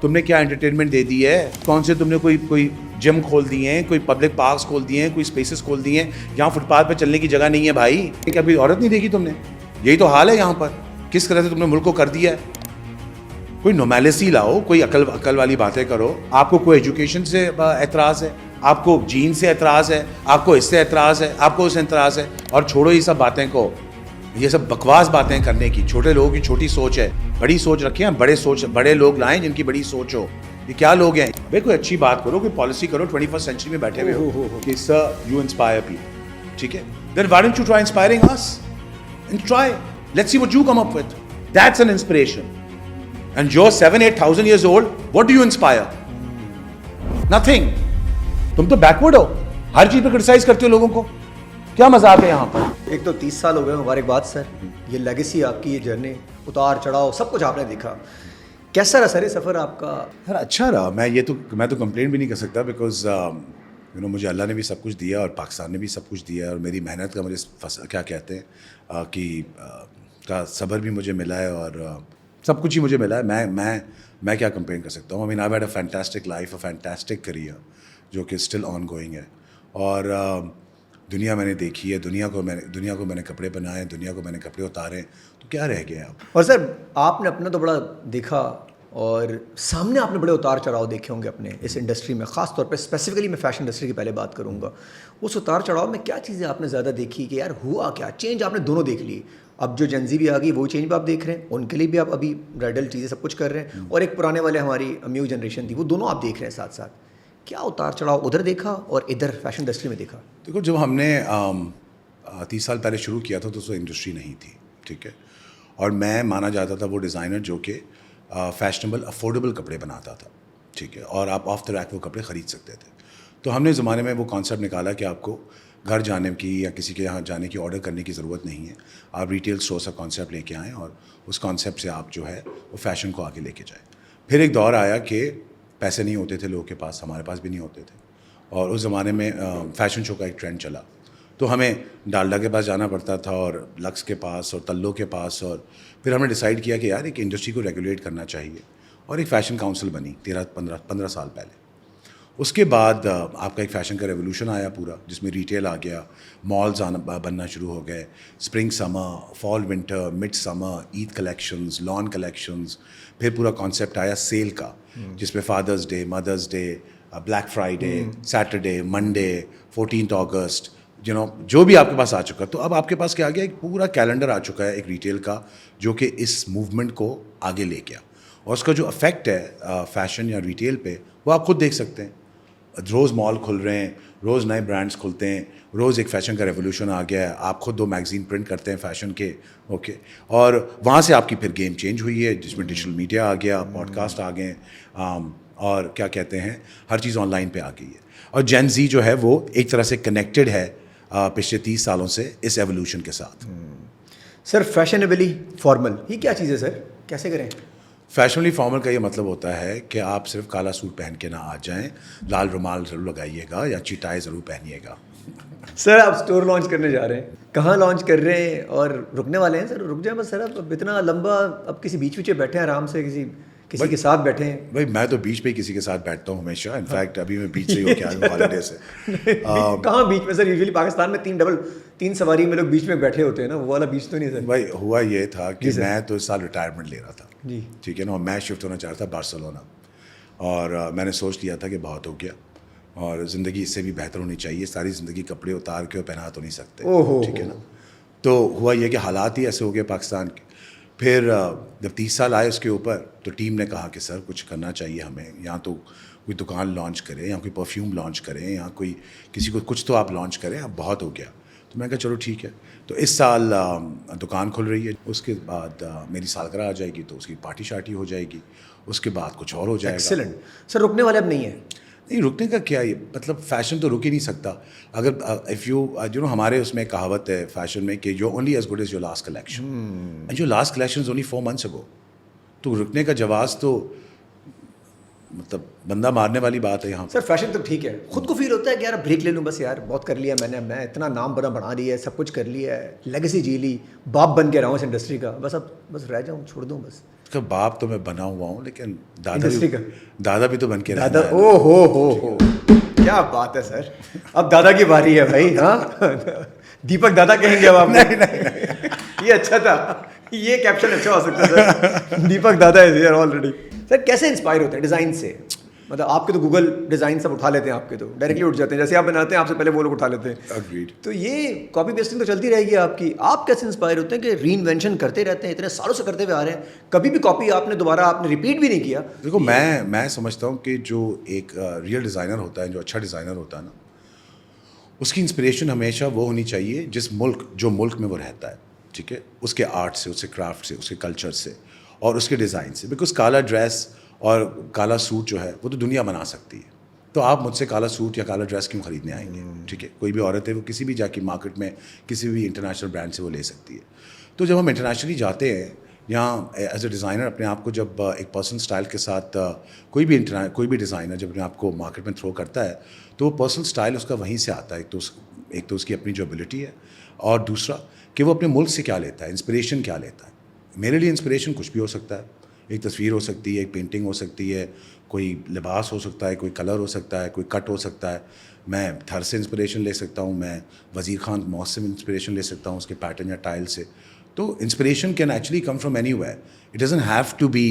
تم نے کیا انٹرٹینمنٹ دے دی ہے؟ کون سے تم نے کوئی جم کھول دیے ہیں, کوئی پبلک پارکس کھول دیے ہیں, کوئی اسپیسز کھول دیے ہیں جہاں فٹ پاتھ پہ چلنے کی جگہ نہیں ہے بھائی. کیا ابھی عورت نہیں دیکھی تم نے؟ یہی تو حال ہے یہاں پر. کس طرح سے تم نے ملک کو کر دیا ہے. کوئی نارمیلسی لاؤ, کوئی عقل والی باتیں کرو. آپ کو کوئی ایجوکیشن سے اعتراض ہے, آپ کو جین سے اعتراض ہے, آپ کو اس سے اعتراض ہے, آپ کو اس سے اعتراض ہے, اور چھوڑو یہ سب باتیں کو, یہ سب بکواس باتیں کرنے کی. چھوٹے لوگوں کی چھوٹی سوچ ہے, بڑی سوچ رکھیں. بڑے لوگ لائیں جن کی بڑی سوچ ہو. یہ کیا لوگ ہیں بھائی؟ کوئی اچھی بات کرو, کوئی پالیسی کرو. 21st سینچری میں بیٹھے ہوئے ہو کہ سر یو انسپائر پیپل, ٹھیک ہے. Then why don't you try inspiring us and try, let's see what you come up with. That's an inspiration. And you 7,000-8,000 years old, what do you inspire? Nothing. تم تو backward ہو, ہر چیز پہ criticise کرتے ہو لوگوں کو. کیا مذاق ہے یہاں پر؟ ایک تو 30 سال ہو گئے, مبارکباد سر. یہ لیگیسی آپ کی, یہ جرنی, اتار چڑھاؤ, سب کچھ آپ نے دیکھا. کیسا رہا سر یہ سفر آپ کا؟ سر اچھا رہا. میں تو کمپلین بھی نہیں کر سکتا, بیکاز مجھے اللہ نے بھی سب کچھ دیا اور پاکستان نے بھی سب کچھ دیا, اور میری محنت کا مجھے کیا کہتے ہیں کہ کا صبر بھی مجھے ملا ہے, اور سب کچھ ہی مجھے ملا ہے. میں کیا کمپلین کر سکتا ہوں؟ I mean I had a fantastic life, a fantastic career جو کہ اسٹل آن گوئنگ ہے. اور دنیا میں نے دیکھی ہے, دنیا کو میں نے کپڑے بنائے, دنیا کو میں نے کپڑے اتارے, تو کیا رہ گیا اب؟ اور سر آپ نے اپنا تو بڑا دیکھا, اور سامنے آپ نے بڑے اتار چڑھاؤ دیکھے ہوں گے اپنے اس انڈسٹری میں, خاص طور پہ اسپیسیفکلی میں فیشن انڈسٹری کی پہلے بات کروں گا. اس اتار چڑھاؤ میں کیا چیزیں آپ نے زیادہ دیکھی کہ یار ہوا کیا چینج؟ آپ نے دونوں دیکھ لی. اب جو جنزی بھی آ گئی وہی چینج بھی آپ دیکھ رہے ہیں, ان کے لیے بھی آپ ابھی برائڈل چیزیں سب کچھ کر رہے ہیں, اور ایک پرانے والے ہماری نیو جنریشن تھی, وہ دونوں آپ دیکھ رہے ہیں ساتھ ساتھ. کیا اتار چڑھاؤ ادھر دیکھا اور ادھر فیشن انڈسٹری میں دیکھا؟ دیکھو, جب ہم نے 30 سال پہلے شروع کیا تھا تو اس انڈسٹری نہیں تھی, ٹھیک ہے. اور میں مانا جاتا تھا وہ ڈیزائنر جو کہ فیشنیبل افورڈیبل کپڑے بناتا تھا, ٹھیک ہے, اور آپ آف دا ریک وہ کپڑے خرید سکتے تھے. تو ہم نے زمانے میں وہ کانسیپٹ نکالا کہ آپ کو گھر جانے کی یا کسی کے یہاں جانے کی آرڈر کرنے کی ضرورت نہیں ہے. آپ ریٹیل اسٹور سے کانسیپٹ لے کے آئیں, اور اس کانسیپٹ سے آپ جو ہے وہ فیشن کو آگے لے کے جائیں. پھر ایک دور آیا کہ پیسے نہیں ہوتے تھے لوگوں کے پاس, ہمارے پاس بھی نہیں ہوتے تھے, اور اس زمانے میں فیشن شو کا ایک ٹرینڈ چلا. تو ہمیں ڈالڈا کے پاس جانا پڑتا تھا, اور لکس کے پاس, اور تلو کے پاس. اور پھر ہم نے ڈیسائیڈ کیا کہ یار ایک انڈسٹری کو ریگولیٹ کرنا چاہیے, اور ایک فیشن کاؤنسل بنی 15 سال پہلے. اس کے بعد آپ کا ایک فیشن کا ریولیوشن آیا پورا, جس میں ریٹیل آ گیا, مالز بننا شروع ہو گئے, spring summer, fall winter, mid summer, Eid collections, lawn collections. پھر پورا کانسیپٹ آیا سیل کا, جس میں Father's Day, Mother's Day, Black Friday, Saturday, Monday, 14 August, جو بھی آپ کے پاس آ چکا. تو اب آپ کے پاس کیا آ گیا, ایک پورا کیلنڈر آ چکا ہے ایک ریٹیل کا, جو کہ اس موومنٹ کو آگے لے گیا. اور اس کا جو افیکٹ ہے فیشن یا ریٹیل پہ, وہ آپ خود دیکھ سکتے ہیں. روز مال کھل رہے ہیں, روز نئے برانڈس کھلتے ہیں, روز ایک فیشن کا ریولیوشن آ گیا ہے. آپ خود 2 میگزین پرنٹ کرتے ہیں فیشن کے, اوکے. اور وہاں سے آپ کی پھر گیم چینج ہوئی ہے, جس میں ڈیجیٹل میڈیا آ گیا, پوڈ کاسٹ آ گئے, اور کیا کہتے ہیں, ہر چیز آن لائن پہ آ گئی ہے. اور جین زی جو ہے وہ ایک طرح سے کنیکٹڈ ہے پچھلے 30 سالوں سے اس ایولیوشن کے ساتھ. سر فیشنیبلی فارمل یہ کیا چیز ہے سر, کیسے کریں؟ فیشنلی فارمل کا یہ مطلب ہوتا ہے کہ آپ صرف کالا سوٹ پہن کے نہ آ جائیں, لال رومال ضرور لگائیے گا یا اچھی ٹائی ضرور پہنیے گا. سر آپ اسٹور لانچ کرنے جا رہے ہیں, کہاں لانچ کر رہے ہیں اور رکنے والے ہیں؟ سر رک جائیں بس. سر اب اتنا لمبا, اب کسی بیچ بیچے بیٹھے ہیں آرام سے, کسی کے ساتھ بیٹھے ہیں؟ بھائی میں تو بیچ پہ ہی کسی کے ساتھ بیٹھتا ہوں ہمیشہ. انفیکٹ ابھی میں بیچ سے ہی ہو کے آیا ہوں ہالیڈے سے. کہاں بیچ میں سر؟ یوزلی پاکستان میں 3 سواری میں لوگ بیچ میں بیٹھے ہوتے ہیں نا, وہ والا بیچ تو نہیں سر. بھائی ہوا یہ تھا کہ میں تو اس سال ریٹائرمنٹ لے رہا تھا, جی ٹھیک ہے نا. میں شفٹ ہونا چاہ رہا تھا بارسلونا, اور میں نے سوچ لیا تھا کہ بہت ہو گیا, اور زندگی اس سے بھی بہتر ہونی چاہیے. ساری زندگی کپڑے اتار کے اور پہنا تو نہیں سکتے, ٹھیک ہے نا. تو ہوا یہ کہ حالات ہی ایسے ہو گئے پاکستان کے. پھر جب 30 سال آئے اس کے اوپر, تو ٹیم نے کہا کہ سر کچھ کرنا چاہیے ہمیں, یا تو کوئی دکان لانچ کریں, یا کوئی پرفیوم لانچ کریں, یا کوئی کسی کو کچھ تو آپ لانچ کریں, اب بہت ہو گیا. تو میں کہا چلو ٹھیک ہے. تو اس سال دکان کھل رہی ہے, اس کے بعد میری سالگرہ آ جائے گی تو اس کی پارٹی شارٹی ہو جائے گی, اس کے بعد کچھ اور ہو جائے گا. ایکسلنٹ. سر رکنے والے اب نہیں ہیں؟ نہیں, رکنے کا کیا, یہ مطلب فیشن تو رک ہی نہیں سکتا. اگر اف یو ہمارے اس میں کہاوت ہے فیشن میں کہ you only as good as your last collection, and your last collection is only 4 months ago. تو رکنے کا جواز تو مطلب بندہ مارنے والی بات ہے یہاں. سر فیشن تو ٹھیک ہے, خود کو فیل ہوتا ہے کہ یار بریک لے لوں بس, یار بہت کر لیا میں اتنا نام بنا لیا ہے, سب کچھ کر لیا ہے, لیگیسی جی لی, باپ بن کے رہا ہوں اس انڈسٹری کا, بس اب بس رہ جاؤں, چھوڑ دوں بس. اس کا باپ تو میں بنا ہوا ہوں لیکن انڈسٹری کا دادا بھی تو بن کے دادا رہنا ہے. او ہو کیا بات ہے سر. اب دادا کی باری ہے بھائی. ہاں دیپک دادا کہیں گے اب آپ. نہیں یہ اچھا تھا, یہ کیپشن اچھا ہو سکتا ہے سر. دیپک دادا از ہیئر آلریڈی. سر کیسے انسپائر ہوتے ہیں ڈیزائن سے؟ مطلب آپ کے تو گوگل ڈیزائن سب اٹھا لیتے ہیں, آپ کے تو ڈائریکٹلی اٹھ جاتے ہیں, جیسے آپ بناتے ہیں آپ سے پہلے وہ لوگ اٹھا لیتے ہیں. Agreed. تو یہ کاپی پیسٹنگ تو چلتی رہے گی آپ کی. آپ کیسے انسپائر ہوتے ہیں کہ ری انوینشن کرتے رہتے ہیں, اتنے سالوں سے کرتے ہوئے آ رہے ہیں, کبھی بھی کاپی آپ نے دوبارہ آپ نے ریپیٹ بھی نہیں کیا؟ دیکھو میں سمجھتا ہوں کہ جو ایک ریئل ڈیزائنر ہوتا ہے, جو اچھا ڈیزائنر ہوتا ہے نا, اس کی انسپریشن ہمیشہ وہ ہونی چاہیے جو ملک میں وہ رہتا ہے. ٹھیک ہے, اس کے آرٹ سے, اس کے کرافٹ سے, اس کے کلچر سے اور اس کے ڈیزائن سے. بیکاز کالا ڈریس اور کالا سوٹ جو ہے وہ تو دنیا بنا سکتی ہے. تو آپ مجھ سے کالا سوٹ یا کالا ڈریس کیوں خریدنے آئیں گے؟ ٹھیک ہے, کوئی بھی عورت ہے وہ کسی بھی جا کے مارکیٹ میں کسی بھی انٹرنیشنل برانڈ سے وہ لے سکتی ہے. تو جب ہم انٹرنیشنلی جاتے ہیں یہاں ایز اے ڈیزائنر اپنے آپ کو جب ایک پرسنل اسٹائل کے ساتھ کوئی بھی ڈیزائنر جب اپنے آپ کو مارکیٹ میں تھرو کرتا ہے تو وہ پرسنل اسٹائل اس کا وہیں سے آتا ہے. ایک تو اس کی اپنی جو ایبلٹی ہے, اور دوسرا کہ وہ اپنے ملک سے کیا لیتا ہے, انسپریشن کیا لیتا ہے. میرے لیے انسپریشن کچھ بھی ہو سکتا ہے, ایک تصویر ہو سکتی ہے, ایک پینٹنگ ہو سکتی ہے, کوئی لباس ہو سکتا ہے, کوئی کلر ہو سکتا ہے, کوئی کٹ ہو سکتا ہے. میں تھر سے انسپریشن لے سکتا ہوں, میں وزیر خان موت سے انسپریشن لے سکتا ہوں, اس کے پیٹرن یا ٹائل سے. تو inspiration can actually come from anywhere. It doesn't have to be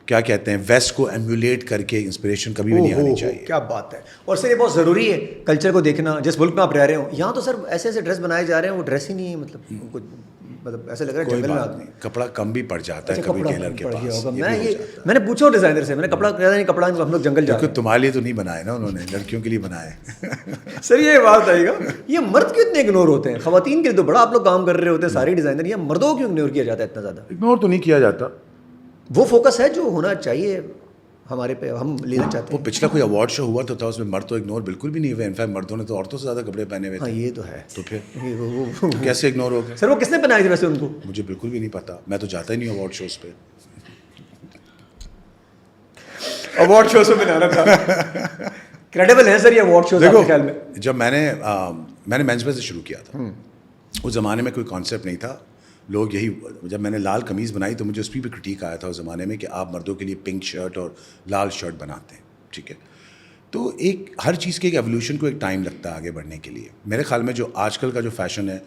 کیا کہتے ہیں ویسٹ کو ایمولیٹ کر کے انسپریشن کبھی بھی نہیں آنی چاہیے. کیا بات ہے. اور سر یہ بہت ضروری ہے کلچر کو دیکھنا, جس ملک میں آپ رہ رہے ہوں. یہاں تو سر ایسے ایسے ڈریس بنائے جا رہے ہیں, وہ ڈریس ہی نہیں ہے, مطلب ایسا لگ رہا ہے کوئی جنگل میں بات نہیں, کپڑا کم بھی پڑ جاتا ہے کبھی ٹیلر کے پاس. میں نے پوچھا ڈیزائنر سے, میں نے کپڑا ہم لوگ جنگل جا. تمہارے لیے تو نہیں بنائے نا انہوں نے, لڑکیوں کے لیے بنائے. سر یہ بات آئے گا, یہ مرد کیوں اتنے اگنور ہوتے ہیں؟ خواتین کے لیے تو بڑا آپ لوگ کام کر رہے ہوتے ہیں سارے ڈیزائنر, یہ مردوں کو کیوں اگنور کیا جاتا ہے اتنا زیادہ؟ اگنور تو نہیں کیا جاتا, وہ فوکس ہے جو ہونا چاہیے ہمارے پہ, ہم لینا چاہتے ہیں. وہ پچھلا کوئی اوارڈ شو ہوا تو تھا, اس میں مرد تو اگنور بالکل بھی نہیں ہوئے. انفیکٹ مردوں نے تو عورتوں سے زیادہ کپڑے پہنے ہوئے تھے. ہاں یہ تو ہے. تو پھر کیسے اگنور ہو گئے؟ سر وہ کس نے بنائی تھی ویسے ان کو؟ مجھے بالکل بھی نہیں پتا, میں تو جاتا ہی نہیں اوارڈ شوز پہ. اوارڈ شو سے بنانا تھا. کریڈیبل ہے سر یہ اوارڈ شوز آپ کے خیال میں؟ جب میں نے مینس ویئر سے شروع کیا تھا, اس زمانے میں کوئی کانسیپٹ نہیں تھا. لوگ یہی, جب میں نے لال قمیض بنائی تو مجھے اس پہ بھی کرٹیک آیا تھا اس زمانے میں کہ آپ مردوں کے لیے پنک شرٹ اور لال شرٹ بناتے ہیں. ٹھیک ہے, تو ہر چیز کے ایک ایولیوشن کو ایک ٹائم لگتا ہے آگے بڑھنے کے لیے. میرے خیال میں جو آج کل کا جو فیشن ہے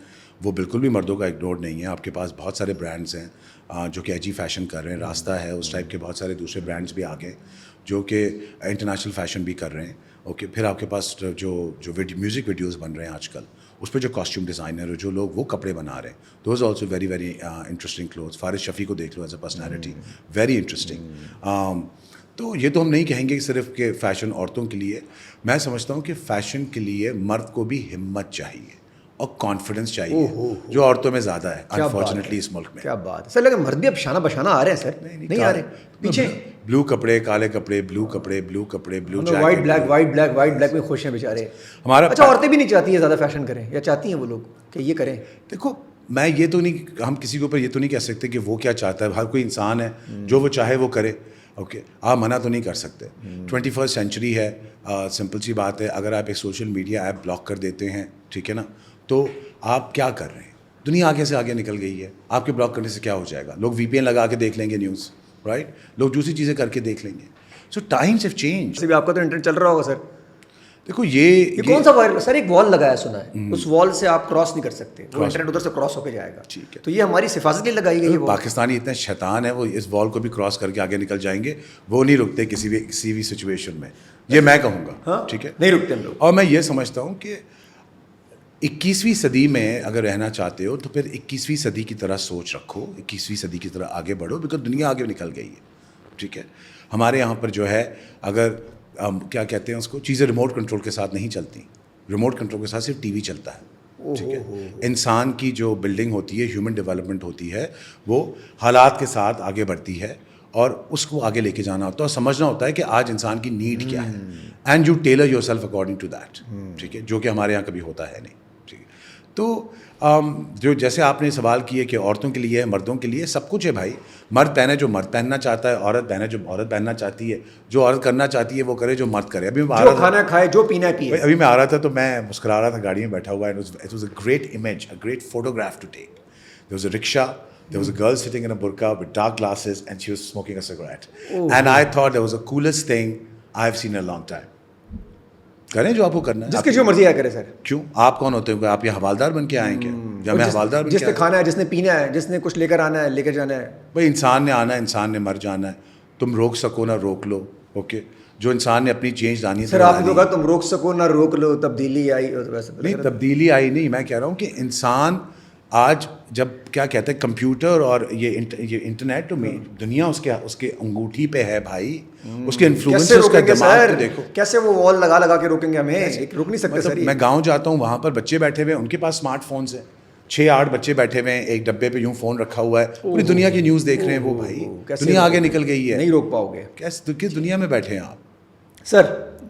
وہ بالکل بھی مردوں کا اگنور نہیں ہے. آپ کے پاس بہت سارے برانڈز ہیں جو کہ ایجی فیشن کر رہے ہیں, راستہ ہے, اس ٹائپ کے بہت سارے دوسرے برانڈز بھی آ گئے جو کہ انٹرنیشنل فیشن بھی کر رہے ہیں. اوکے, پھر آپ کے پاس جو میوزک ویڈیوز بن رہے ہیں آج کل, اس پہ جو کاسٹیوم ڈیزائنر جو لوگ وہ کپڑے بنا رہے ہیں, those also very very interesting clothes. فارغ شفیع کو دیکھ لو as a personality, very interesting. تو یہ تو ہم نہیں کہیں گے کہ صرف کہ فیشن عورتوں کے لیے. میں سمجھتا ہوں کہ فیشن کے لیے مرد کو بھی ہمت چاہیے اور کانفیڈنس چاہیے, جو عورتوں میں زیادہ ہے انفارچونیٹلی اس ملک میں. کیا بات ہے سر, لیکن مرد بھی اب شانہ بشانہ آ رہے ہیں سر. نہیں آ رہے پیچھے بلو کپڑے, کالے کپڑے, بلو کپڑے, بلو کپڑے, blue jacket, white black, white black, white black میں خوش ہیں بیچارے. ہمارا اچھا عورتیں بھی نہیں چاہتی ہیں زیادہ فیشن کریں, یا چاہتی ہیں وہ لوگ کہ یہ کریں؟ دیکھو میں یہ تو نہیں, ہم کسی کے اوپر یہ تو نہیں کہہ سکتے کہ وہ کیا چاہتا ہے. ہر کوئی انسان ہے, جو وہ چاہے وہ کرے. اوکے, آپ منع تو نہیں کر سکتے. 21 سینچری ہے, سمپل سی بات ہے. اگر آپ ایک سوشل میڈیا ایپ بلاک کر دیتے ہیں, ٹھیک ہے نا, تو آپ کیا کر رہے ہیں؟ دنیا آگے سے آگے نکل گئی ہے. آپ کے بلاک کرنے سے کیا ہو جائے گا؟ لوگ وی پی این لگا کے دیکھ لیں گے نیوز, رائٹ, لوگ دوسری چیزیں کر کے دیکھ لیں گے. سو ٹائمز ہیو چینج. آپ کا تو انٹرنیٹ چل رہا ہوگا سر. دیکھو یہ کون سا وائرل سر, ایک وال لگایا سنا ہے, اس وال سے آپ کراس نہیں کر سکتے, وہ انٹرنیٹ ادھر سے کراس ہو کے جائے گا. ٹھیک ہے, تو یہ ہماری حفاظت کے لیے لگائی گئی ہے. پاکستانی اتنے شیطان ہیں, وہ اس وال کو بھی کراس کر کے آگے نکل جائیں گے. وہ نہیں رکتے کسی بھی سچویشن میں, یہ میں کہوں گا. ٹھیک ہے, نہیں رکتے ہم لوگ. اور میں یہ سمجھتا ہوں کہ 21ویں صدی میں اگر رہنا چاہتے ہو تو پھر 21ویں صدی کی طرح سوچ رکھو, 21ویں صدی کی طرح آگے بڑھو, بیکاز دنیا آگے نکل گئی ہے. ٹھیک ہے, ہمارے یہاں پر جو ہے اگر کیا کہتے ہیں اس کو, چیزیں ریموٹ کنٹرول کے ساتھ نہیں چلتی. ریموٹ کنٹرول کے ساتھ صرف ٹی وی چلتا ہے. ٹھیک ہے, انسان کی جو بلڈنگ ہوتی ہے, ہیومن ڈیولپمنٹ ہوتی ہے, وہ حالات کے ساتھ آگے بڑھتی ہے, اور اس کو آگے لے کے جانا ہوتا ہے, اور سمجھنا ہوتا ہے کہ آج انسان کی نیڈ کیا ہے, and you tailor yourself according to that. ٹھیک ہے, جو کہ ہمارے یہاں کبھی ہوتا ہے نہیں. ٹھیک ہے, تو جو جیسے آپ نے سوال کیے کہ عورتوں کے لیے, مردوں کے لیے, سب کچھ ہے بھائی. مرد پہنے جو مرد پہننا چاہتا ہے, عورت پہنے جو عورت پہننا چاہتی ہے, جو عورت کرنا چاہتی ہے وہ کرے, جو مرد کرے. ابھی میں جو کھانا کھائے, جو پینا پیے. ابھی میں آ رہا تھا تو میں مسکرا رہا تھا گاڑی میں بیٹھا ہوا. It was a great image, a great photograph to take. There was a rickshaw, there was a girl sitting in a burqa with dark glasses and she was smoking a cigarette. And I thought that was the coolest thing I've seen in a long time. کریں جو آپ کو کرنا ہے, جس کی جو مرضی آیا کرے سر. کیوں آپ کون ہوتے ہیں؟ آپ یہ حوالدار بن کے آئیں گے یا میں حوالدار بن کے؟ جس نے کھانا ہے, جس نے پینا ہے, جس نے کچھ لے کر آنا ہے, لے کر جانا ہے. بھائی انسان نے آنا ہے, انسان نے مر جانا ہے. تم روک سکو نہ روک لو, اوکے. جو انسان نے اپنی چینج لانی ہے سر, آپ نے کہا تم روک سکو نہ روک لو, تبدیلی آئی. نہیں, تبدیلی آئی نہیں. میں کہہ رہا ہوں کہ انسان آج جب کیا کہتے ہیں کمپیوٹر اور یہ انٹرنیٹ, تو دنیا اس کے انگوٹھی پہ ہے بھائی. اس کے انفلوئنس اس کا دماغ دیکھو. کیسے وہ وال لگا کے روکیں گے ہمیں؟ روک نہیں سکتے سر. میں گاؤں جاتا ہوں, وہاں پر بچے بیٹھے ہوئے ہیں, ان کے پاس اسمارٹ فونس ہیں, 6-8 بچے بیٹھے ہوئے ہیں, ایک ڈبے پہ یوں فون رکھا ہوا ہے, پوری دنیا کی نیوز دیکھ رہے ہیں وہ. بھائی دنیا آگے نکل گئی ہے, نہیں روک پاؤ گے. کس دنیا میں بیٹھے ہیں آپ سر؟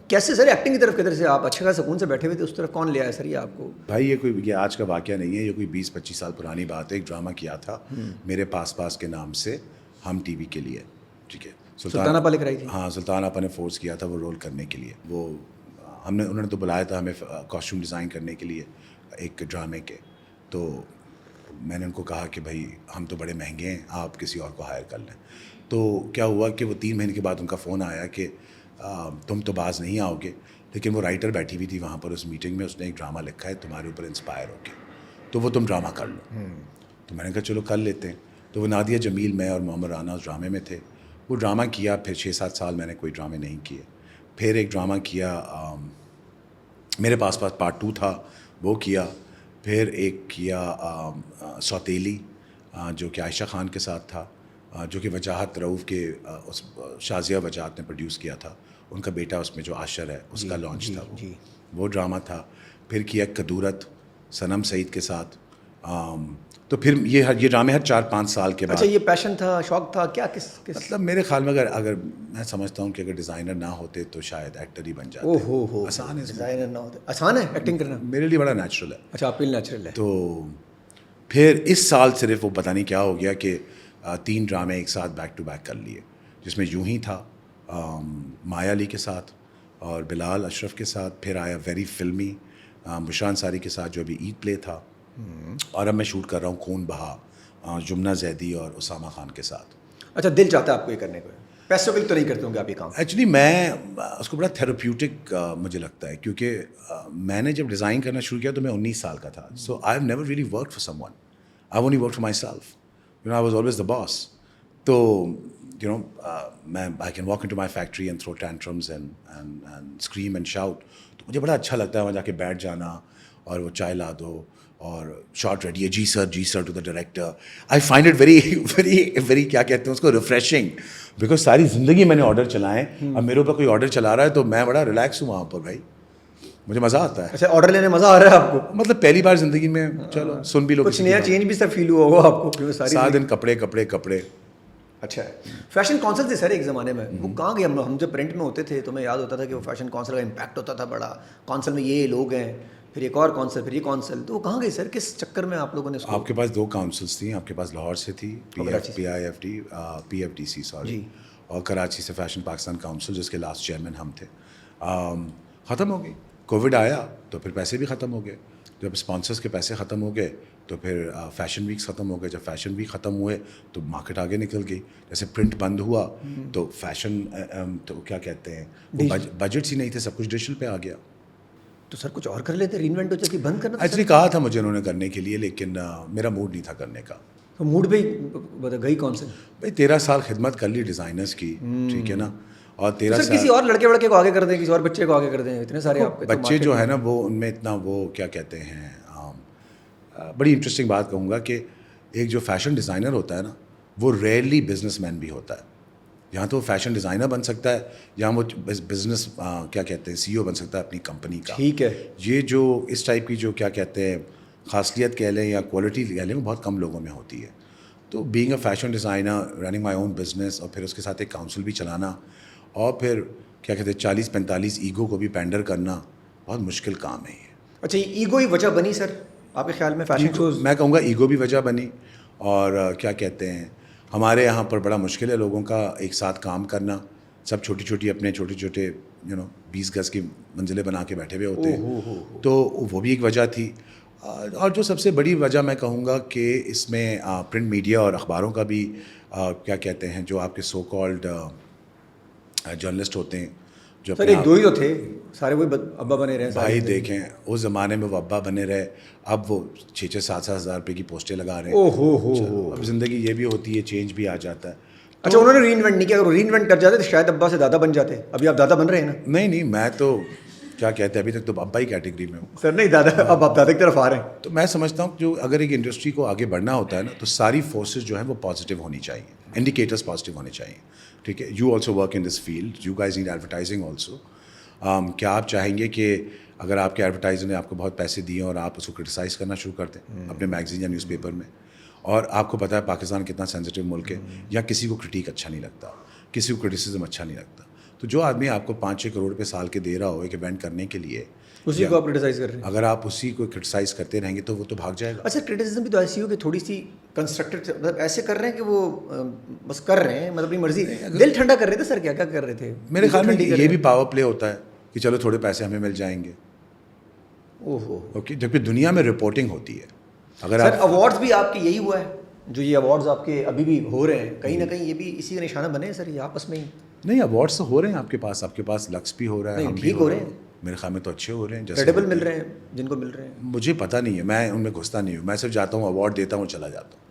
کیسے سر ایکٹنگ کی طرف کدھر سے آپ اچھا خاصا سکون سے بیٹھے ہوئے تھے, اس طرف کون لے آیا سر یہ آپ کو؟ بھائی یہ آج کا واقعہ نہیں ہے, یہ کوئی 20-25 سال پرانی بات ہے. ایک ڈرامہ کیا تھا میرے پاس کے نام سے, ہم ٹی وی کے لیے, ٹھیک ہے. سلطان آپا لے کر آئی تھی. ہاں, سلطان آپا نے فورس کیا تھا وہ رول کرنے کے لیے. وہ انہوں نے تو بلایا تھا ہمیں کاسٹیوم ڈیزائن کرنے کے لیے ایک ڈرامے کے. تو میں نے ان کو کہا کہ بھائی ہم تو بڑے مہنگے ہیں, آپ کسی اور کو ہائر کر لیں. تو کیا ہوا کہ وہ 3 مہینے کے بعد ان کا فون آیا کہ تم تو باز نہیں آؤ گے, لیکن وہ رائٹر بیٹھی ہوئی تھی وہاں پر اس میٹنگ میں, اس نے ایک ڈرامہ لکھا ہے تمہارے اوپر انسپائر ہو کے, تو وہ تم ڈرامہ کر لو. تو میں نے کہا چلو کر لیتے ہیں. تو وہ نادیہ جمیل, میں اور محمد رانا اس ڈرامے میں تھے. وہ ڈرامہ کیا, پھر 6-7 سال میں نے کوئی ڈرامے نہیں کیے. پھر ایک ڈرامہ کیا میرے پاس پارٹ 2 تھا, وہ کیا. پھر ایک کیا سوتیلی, جو کہ عائشہ خان کے ساتھ تھا, جو کہ وجاہت رؤف کے اس شازیہ وجاہت نے پروڈیوس کیا تھا. ان کا بیٹا اس میں جو عاشر ہے, اس کا لانچ تھا وہ ڈرامہ تھا. پھر کیا کدورت صنم سعید کے ساتھ. تو پھر یہ ڈرامے ہر 4-5 سال کے بعد. اچھا, یہ پیشن تھا, شوق تھا کیا؟ کس مطلب میرے خیال میں اگر میں سمجھتا ہوں کہ اگر ڈیزائنر نہ ہوتے تو شاید ایکٹر ہی بن جاتے. آسان ہے ڈیزائنر نہ ہوتے, آسان ہے ایکٹنگ کرنا. میرے لیے بڑا نیچرل ہے. اچھا, آپ کے لیے نیچرل ہے. تو پھر اس سال صرف وہ پتہ نہیں کیا ہو گیا کہ 3 ڈرامے ایک ساتھ بیک ٹو بیک کر لیے, جس میں یوں ہی تھا مایا علی کے ساتھ اور بلال اشرف کے ساتھ. پھر آیا ویری فلمی بشرا انصاری کے ساتھ جو ابھی عید پلے تھا. اور اب میں شوٹ کر رہا ہوں خون بہا جمنہ زیدی اور اسامہ خان کے ساتھ. اچھا, دل چاہتا ہے آپ کو یہ کرنے کو؟ پیسوں کے لیے تو نہیں کرتے ہوں گے آپ یہ کام؟ ایکچولی میں اس کو بڑا تھیراپیوٹک مجھے لگتا ہے, کیونکہ میں نے جب ڈیزائن کرنا شروع کیا تو میں 19 سال کا تھا. So I have never really work for someone, I only work for myself. I was always the boss. تو میں I can walk into my factory and throw tantrums and scream and shout. تو مجھے بڑا اچھا لگتا ہے وہاں جا کے بیٹھ جانا اور وہ چائے لا دو اور شارٹ ریڈی ہے, جی sir to the director. I find it very very very کیا کہتے ہیں اس کو, ریفریشنگ. بیکاز ساری زندگی میں نے آرڈر چلائے, اب میرے اوپر کوئی آرڈر چلا رہا ہے تو میں بڑا ریلیکس ہوں وہاں پر. بھائی مجھے مزہ آتا ہے. اچھا, آرڈر لینے مزہ آ رہا ہے آپ کو؟ مطلب پہلی بار زندگی میں چلو سن بھی لو, کچھ نیا چینج بھی سر فیل ہوا ہوگا آپ کو؟ 7 دن کپڑے. اچھا ہے. فیشن کونسل تھے سر ایک زمانے میں, وہ کہاں گئے؟ ہم جب پرنٹ میں ہوتے تھے تو میں یاد ہوتا تھا کہ وہ فیشن کونسل کا امپیکٹ ہوتا تھا بڑا. کونسل میں یہ لوگ ہیں, پھر ایک اور کونسل, پھر یہ کونسل, تو وہ کہاں گئی سر؟ کس چکر میں آپ لوگوں نے اس کو؟ آپ کے پاس 2 کونسلس تھیں. آپ کے پاس لاہور سے تھی PIFT سوری, اور کراچی سے فیشن پاکستان کونسل, جس کے لاسٹ چیئرمین ہم تھے. ختم ہو گئی, کووڈ آیا تو پھر پیسے بھی ختم ہو گئے. جب اسپانسرس کے پیسے ختم ہو گئے تو پھر فیشن ویکس ختم ہو گئے. جب فیشن ویک ختم ہوئے تو مارکیٹ آگے نکل گئی. جیسے پرنٹ بند ہوا تو فیشن تو کیا کہتے ہیں, بجٹس ہی نہیں تھے, سب کچھ ڈیجیٹل پہ آ گیا. تو سر کچھ اور کر لیتے, ری انوینٹ ہو جاتی, بند کرنا. ایکچولی کہا تھا مجھے انہوں نے کرنے کے لیے, لیکن میرا موڈ نہیں تھا کرنے کا. تو موڈ پہ گئی کون سے؟ بھائی 13 سال خدمت کر لی ڈیزائنرس کی, ٹھیک ہے نا, اور 13 سال کسی اور لڑکے کو آگے کر دیں, کسی اور بچے کو آگے کر دیں. اتنے سارے آپ بچے جو ہے نا وہ ان میں اتنا وہ کیا کہتے ہیں, بڑی انٹرسٹنگ بات کہوں گا کہ ایک جو فیشن ڈیزائنر ہوتا ہے نا وہ ریئرلی بزنس مین بھی ہوتا ہے. یہاں تو وہ فیشن ڈیزائنر بن سکتا ہے, یہاں وہ بزنس کیا کہتے ہیں CEO بن سکتا ہے اپنی کمپنی کا. ٹھیک ہے. یہ جو اس ٹائپ کی جو کیا کہتے ہیں خاصیت کہہ لیں یا کوالٹی کہہ لیں, وہ بہت کم لوگوں میں ہوتی ہے. تو being a fashion designer, running my own business, اور پھر اس کے ساتھ ایک کاؤنسل بھی چلانا, اور پھر کیا کہتے ہیں 40-45 ایگو کو بھی پینڈر کرنا, بہت مشکل کام ہے یہ. اچھا, یہ ایگو ہی وجہ بنی سر آپ کے خیال میں فیشن شوز؟ میں کہوں گا ایگو بھی وجہ بنی, اور کیا کہتے ہیں ہمارے یہاں پر بڑا مشکل ہے لوگوں کا ایک ساتھ کام کرنا. سب چھوٹی اپنے چھوٹے 20 گز کی منزلیں بنا کے بیٹھے ہوئے ہوتے ہیں, تو وہ بھی ایک وجہ تھی. اور جو سب سے بڑی وجہ میں کہوں گا کہ اس میں پرنٹ میڈیا اور اخباروں کا بھی کیا کہتے ہیں جو آپ کے سو کالڈ جرنلسٹ ہوتے ہیں جو سر ایک دو ہی تو تھے, سارے وہی ابا بنے رہے ہیں. بھائی دیکھیں اس زمانے میں وہ ابا بنے رہے, اب وہ 6-7 ہزار روپے کی پوسٹیں لگا رہے ہیں. او ہو اب زندگی یہ بھی ہوتی ہے, چینج بھی آ جاتا ہے. اچھا انہوں نے ری انوینٹ نہیں کیا, اگر ری انوینٹ کر جاتے تو شاید ابا سے دادا بن جاتے. ابھی آپ دادا بن رہے ہیں نا. نہیں میں تو کیا کہتے ہیں ابھی تک تو ابا ہی کیٹیگری میں ہوں سر. نہیں دادا, اب آپ دادا کی طرف آ رہے ہیں. تو میں سمجھتا ہوں جو اگر ایک انڈسٹری کو آگے بڑھنا ہوتا ہے نا تو ساری فورسز جو ہیں وہ پازیٹیو ہونی چاہیے, انڈیکیٹرز پازیٹیو ہونے چاہیے. ٹھیک ہے, you also work in this field, you guys need advertising also. کیا آپ چاہیں گے کہ اگر آپ کے ایڈورٹائزر نے آپ کو بہت پیسے دیے اور آپ اس کو کرٹیسائز کرنا شروع کر دیں اپنے میگزین یا نیوز پیپر میں, اور آپ کو پتہ ہے پاکستان کتنا سینسٹیو ملک ہے, یا کسی کو کرٹیک اچھا نہیں لگتا, کسی کو کرٹیسزم اچھا نہیں لگتا, تو جو آدمی آپ کو 5-6 کروڑ روپے سال کے دے رہا ہو ایک ایونٹ کرنے کے لیے, اسی کو آپ کرٹیسائز کر رہے ہیں. اگر آپ اسی کو کرٹیسائز کرتے رہیں گے تو وہ تو بھاگ جائے گا. اچھا کرٹیسزم بھی تو ایسی ہو کہ تھوڑی سی کنسٹرکٹیو, مطلب ایسے کر رہے ہیں کہ وہ بس کر رہے ہیں, مطلب اپنی مرضی, دل ٹھنڈا کر رہے تھے. سر کیا کیا کر رہے تھے؟ میرے خیال میں یہ بھی پاور پلے ہوتا ہے کہ چلو تھوڑے پیسے ہمیں مل جائیں گے. اوکے, جبکہ دنیا میں رپورٹنگ ہوتی ہے. اگر سر ایوارڈز بھی آپ کے یہی ہوا ہے, جو یہ ایوارڈز آپ کے ابھی بھی ہو رہے ہیں, کہیں نہ کہیں یہ بھی اسی کا نشانہ بنے ہیں سر, یہ آپس میں ہی. نہیں ایوارڈس تو ہو رہے ہیں آپ کے پاس لکس بھی ہو رہا ہے, ہم بھی ٹھیک ہو رہے ہیں, میرے خیال میں تو اچھے ہو رہے ہیں, کریڈیبل مل رہے ہیں جن کو مل رہے ہیں. مجھے پتہ نہیں ہے, میں ان میں گھستا نہیں ہوں, میں صرف جاتا ہوں ایوارڈ دیتا ہوں چلا جاتا ہوں.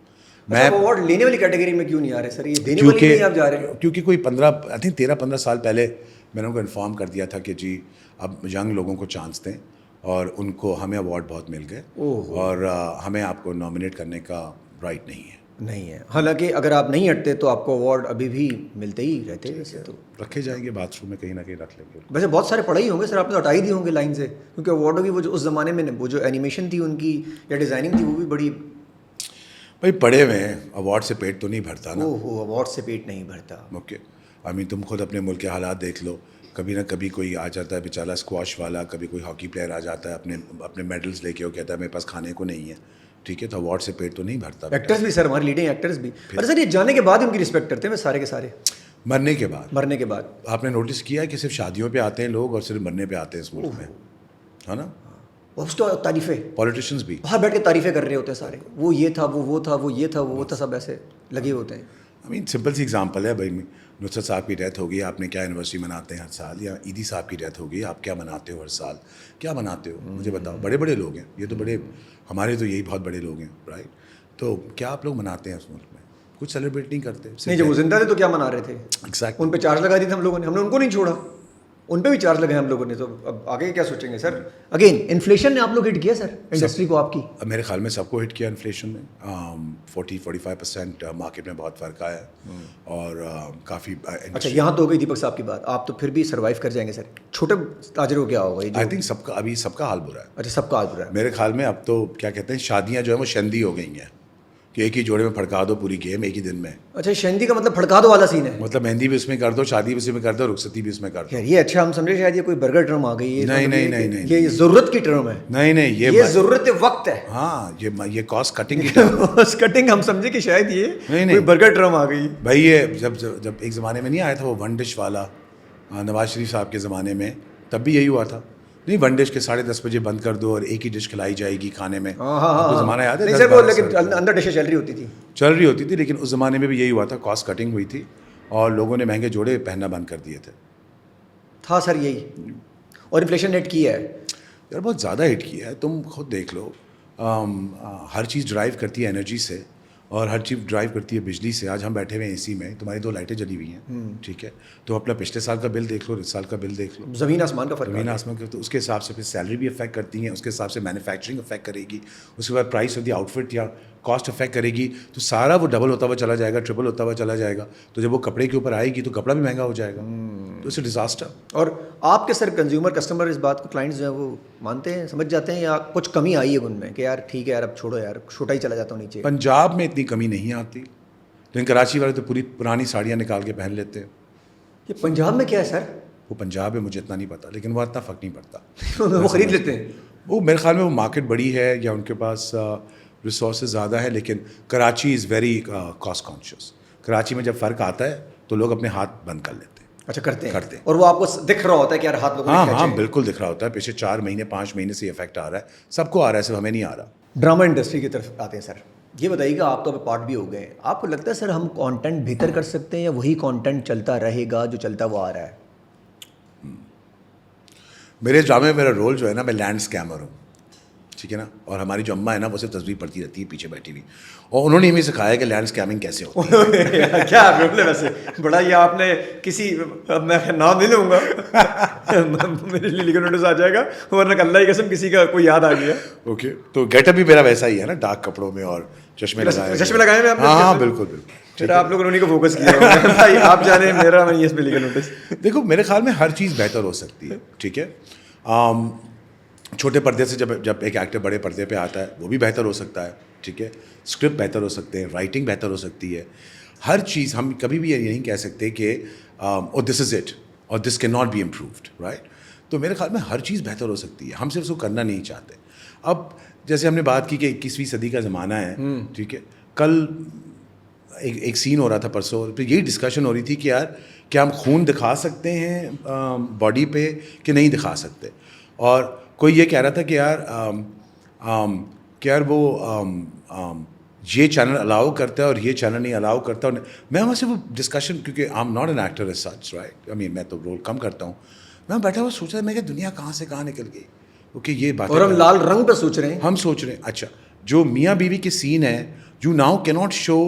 میں ایوارڈ لینے والی کیٹیگری میں کیوں نہیں آ رہے سر, یہ دینے والی نہیں آپ جا رہے ہیں؟ کیونکہ کوئی 13-15 سال پہلے میں نے ان کو انفارم کر دیا تھا کہ جی اب ینگ لوگوں کو چانس دیں, اور ان کو ہمیں ایوارڈ بہت مل گئے, اور ہمیں آپ کو نامنیٹ کرنے کا رائٹ نہیں ہے. نہیں ہے, حالانکہ اگر آپ نہیں ہٹتے تو آپ کو ایوارڈ ابھی بھی ملتے ہی رہتے. ویسے تو رکھے جائیں گے باتھ روم میں, کہیں نہ کہیں رکھ لیں گے. ویسے بہت سارے پڑھے ہی ہوں گے سر, آپ نے ہٹائی دی ہوں گے لائن سے, کیونکہ ایوارڈوں کی وہ جو اس زمانے میں وہ جو اینیمیشن تھی ان کی یا ڈیزائننگ تھی وہ بھی بڑی. بھائی پڑھے ہوئے ہیں, ایوارڈ سے پیٹ تو نہیں بھرتا نا. ایوارڈ سے پیٹ نہیں بھرتا. اوکے, تم خود اپنے ملک کے حالات دیکھ لو, کبھی نہ کبھی کوئی آ جاتا ہے بیچارہ اسکواش والا, کبھی کوئی ہاکی پلیئر آ جاتا ہے اپنے میڈلز لے کے, وہ کہتا ہے میرے پاس کھانے کو نہیں ہے. ٹھیک ہے, تو ایوارڈ سے پیٹ تو نہیں بھرتا. ایکٹرز بھی سر, ہمارے لیڈنگ ایکٹرز بھی. اچھا سر, یہ جانے کے بعد ان کی رسپیکٹ کرتے ہیں سارے کے سارے؟ مرنے کے بعد آپ نے نوٹس کیا ہے کہ صرف شادیوں پہ آتے ہیں لوگ اور صرف مرنے پہ آتے ہیں اس ملک میں, ہے نا. اس تو تعریفیں, پولیٹیشینز بھی باہر بیٹھ کے تعریفیں کر رہے ہوتے ہیں سارے, وہ یہ تھا, وہ تھا, وہ یہ تھا, وہ تھا, سب ایسے لگے ہوتے ہیں. سمپل سی ایگزامپل ہے بھائی, نصرت صاحب کی ڈیتھ ہو گئی, آپ نے کیا اینیورسری مناتے ہیں ہر سال, یا عیدی صاحب کی ڈیتھ ہو گئی, آپ کیا مناتے ہو ہر سال, کیا مناتے ہو مجھے بتاؤ. بڑے بڑے لوگ ہیں یہ تو, بڑے ہمارے تو یہی بہت بڑے لوگ ہیں, رائٹ. تو کیا آپ لوگ مناتے ہیں اس ملک میں, کچھ سیلیبریٹ نہیں کرتے. نہیں, جب وہ زندہ تھے تو کیا منا رہے تھے؟ ایگزیکٹ, ان پہ چارج لگا دی تھے ہم لوگوں نے ان کو نہیں چھوڑا, ان پہ بھی چارج لگائے ہم لوگوں نے. تو اب آگے کیا سوچیں گے سر؟ اگین انفلیشن نے آپ لوگ ہٹ کیا سر انڈسٹری کو آپ کی. میرے خیال میں سب کو ہٹ کیا انفلیشن نے. 40-45% مارکیٹ میں بہت فرق آیا ہے, اور کافی. اچھا یہاں تو ہو گئی دیپک صاحب کی بات, آپ تو پھر بھی سروائیو کر جائیں گے سر. چھوٹے تاجروں کو کیا ہوگا؟ آئی تھنک سب کا حال برا ہے. اچھا سب کا حال برا ہے میرے خیال میں. اب تو کیا کہتے ہیں, شادیاں جو ہیں وہ شندی ہو گئی ہیں کہ ایک ہی جوڑے میں پھڑکا دو پوری گیم ایک ہی دن میں. اچھا شہندی کا مطلب پھڑکا دو والا سین ہے, مطلب مہندی بھی اس میں کر دو, شادی بھی اس میں کر دو, رخصتی بھی اس میں کر دو. یار یہ اچھا ہم سمجھے شاید یہ کوئی برگر ٹرم آ گئی. نہیں, یہ ضرورت کی ٹرم ہے. نہیں, یہ ضرورت وقت ہے. ہاں, یہ کاسٹ کٹنگ کی ٹرم. کاسٹ کٹنگ ہم سمجھے کہ شاید یہ کوئی برگر ٹرم آ گئی. بھائی یہ جب ایک زمانے میں نہیں آیا تھا وہ ون ڈش والا, نواز شریف صاحب کے زمانے میں, تب بھی یہی ہوا تھا. نہیں, ون ڈش کے 10:30 بجے بند کر دو اور ایک ہی ڈش کھلائی جائے گی کھانے میں. زمانہ یاد ہے؟ نہیں سر, وہ لیکن اندر ڈشیں چل رہی ہوتی تھی, لیکن اس زمانے میں بھی یہی ہوا تھا, کاسٹ کٹنگ ہوئی تھی اور لوگوں نے مہنگے جوڑے پہننا بند کر دیے تھا سر یہی. اور انفلیشن ہٹ کیا ہے یار, بہت زیادہ ہٹ کیا ہے. تم خود دیکھ لو, ہر چیز ڈرائیو کرتی ہے انرجی سے, اور ہر چیز ڈرائیو کرتی ہے بجلی سے. آج ہم بیٹھے ہوئے ہیں اے سی میں, تمہاری 2 لائٹیں جلی ہوئی ہیں, ٹھیک ہے, تو اپنا پچھلے سال کا بل دیکھ لو, اس سال کا بل دیکھ لو, زمین آسمان کا فرق. زمین آسمان کا. تو اس کے حساب سے پھر سیلری بھی افیکٹ کرتی ہیں, اس کے حساب سے مینوفیکچرنگ افیکٹ کرے گی, اس کے بعد price of the outfit یا کاسٹ افیکٹ کرے گی, تو سارا وہ ڈبل ہوتا ہوا چلا جائے گا, ٹرپل ہوتا ہوا چلا جائے گا. تو جب وہ کپڑے کے اوپر آئے گی تو کپڑا بھی مہنگا ہو جائے گا, تو اس ڈیزاسٹر. اور آپ کے سر کنزیومر کسٹمر اس بات کو, کلائنٹس جو ہیں وہ مانتے ہیں, سمجھ جاتے ہیں, یا کچھ کمی آئی ہے ان میں کہ یار ٹھیک ہے یار اب چھوڑو یار, چھوٹا ہی چلا جاتا ہوں نیچے؟ پنجاب میں اتنی کمی نہیں آتی, لیکن کراچی والے تو پوری پرانی ساڑیاں نکال کے پہن لیتے ہیں. یہ پنجاب میں کیا ہے سر؟ وہ پنجاب ہے, مجھے اتنا نہیں پتا, لیکن وہ اتنا فرق نہیں پڑتا. وہ خرید لیتے ہیں. وہ میرے خیال میں وہ مارکیٹ بڑی ہے یا ان کے پاس ریسورسز زیادہ ہے, لیکن Karachi is very cost conscious. Karachi میں جب فرق آتا ہے تو لوگ اپنے ہاتھ بند کر لیتے ہیں. اچھا کرتے ہیں اور وہ آپ کو دکھ رہا ہوتا ہے کہ یار ہاتھ لوگوں نے ہاں بالکل دکھ رہا ہوتا ہے. پچھلے 4 مہینے 5 مہینے سے افیکٹ آ رہا ہے, سب کو آ رہا ہے, صرف ہمیں نہیں آ رہا. ڈرامہ انڈسٹری کی طرف آتے ہیں سر. یہ بتائیے کہ آپ تو اب پارٹ بھی ہو گئے ہیں, آپ کو لگتا ہے سر ہم کانٹینٹ بہتر کر سکتے ہیں یا وہی کانٹینٹ چلتا رہے گا جو چلتا وہ آ رہا ہے؟ میرے ڈرامے میں میرا رول جو ہے نا, میں لینڈ اسکیمر ہوں, ٹھیک ہے نا. اور ہماری جو اماں ہے نا وہ صرف تصویر پڑتی رہتی ہے پیچھے بیٹھی ہوئی, اور انہوں نے ہمیں سکھایا کہ لینڈ اسکیمنگ کیسے ہوتی ہے. کیا ویسے بڑا یہ آپ نے کسی, میں نام نہیں لوں گا میرے لیے لیگل نوٹس آ جائے گا, ورنہ اللہ کی قسم کسی کا کوئی یاد آ گیا. اوکے, تو گیٹ اپ بھی میرا ویسا ہی ہے نا, ڈارک کپڑوں میں اور چشمے لگائے میں. ہاں بالکل بالکل. پھر آپ لوگوں نے انہیں کو فوکس کیا بھائی, آپ جانے میرا میں اس پہ لیگل نوٹس. دیکھو میرے خیال میں ہر چیز بہتر ہو سکتی ہے, ٹھیک ہے. چھوٹے پردے سے جب ایک ایکٹر بڑے پردے پہ آتا ہے وہ بھی بہتر ہو سکتا ہے, ٹھیک ہے. اسکرپٹ بہتر ہو سکتے ہیں, رائٹنگ بہتر ہو سکتی ہے, ہر چیز. ہم کبھی بھی یہ نہیں کہہ سکتے کہ اور دس از اٹ اور this can not be improved, right. تو میرے خیال میں ہر چیز بہتر ہو سکتی ہے, ہم صرف اس کو کرنا نہیں چاہتے. اب جیسے ہم نے بات کی کہ 21ویں صدی کا زمانہ ہے, ٹھیک ہے. کل ایک سین ہو رہا تھا پرسوں, پہ یہی ڈسکشن ہو رہی تھی کہ یار کیا ہم خون دکھا سکتے ہیں باڈی پہ کہ نہیں دکھا سکتے. اور کوئی یہ کہہ رہا تھا کہ یار وہ یہ چینل الاؤ کرتا ہے اور یہ چینل نہیں الاؤ کرتا. میں وہاں سے وہ ڈسکشن, کیونکہ I am not an actor as such, right. I mean میں تو رول کم کرتا ہوں. میں بیٹھا ہوا سوچ رہا میں کہ دنیا کہاں سے کہاں نکل گئی. اوکے یہ بات, اور ہم لال رنگ پہ سوچ رہے ہیں, ہم سوچ رہے ہیں. اچھا جو میاں بیوی کے سین ہے, یو ناؤ کی ناٹ شو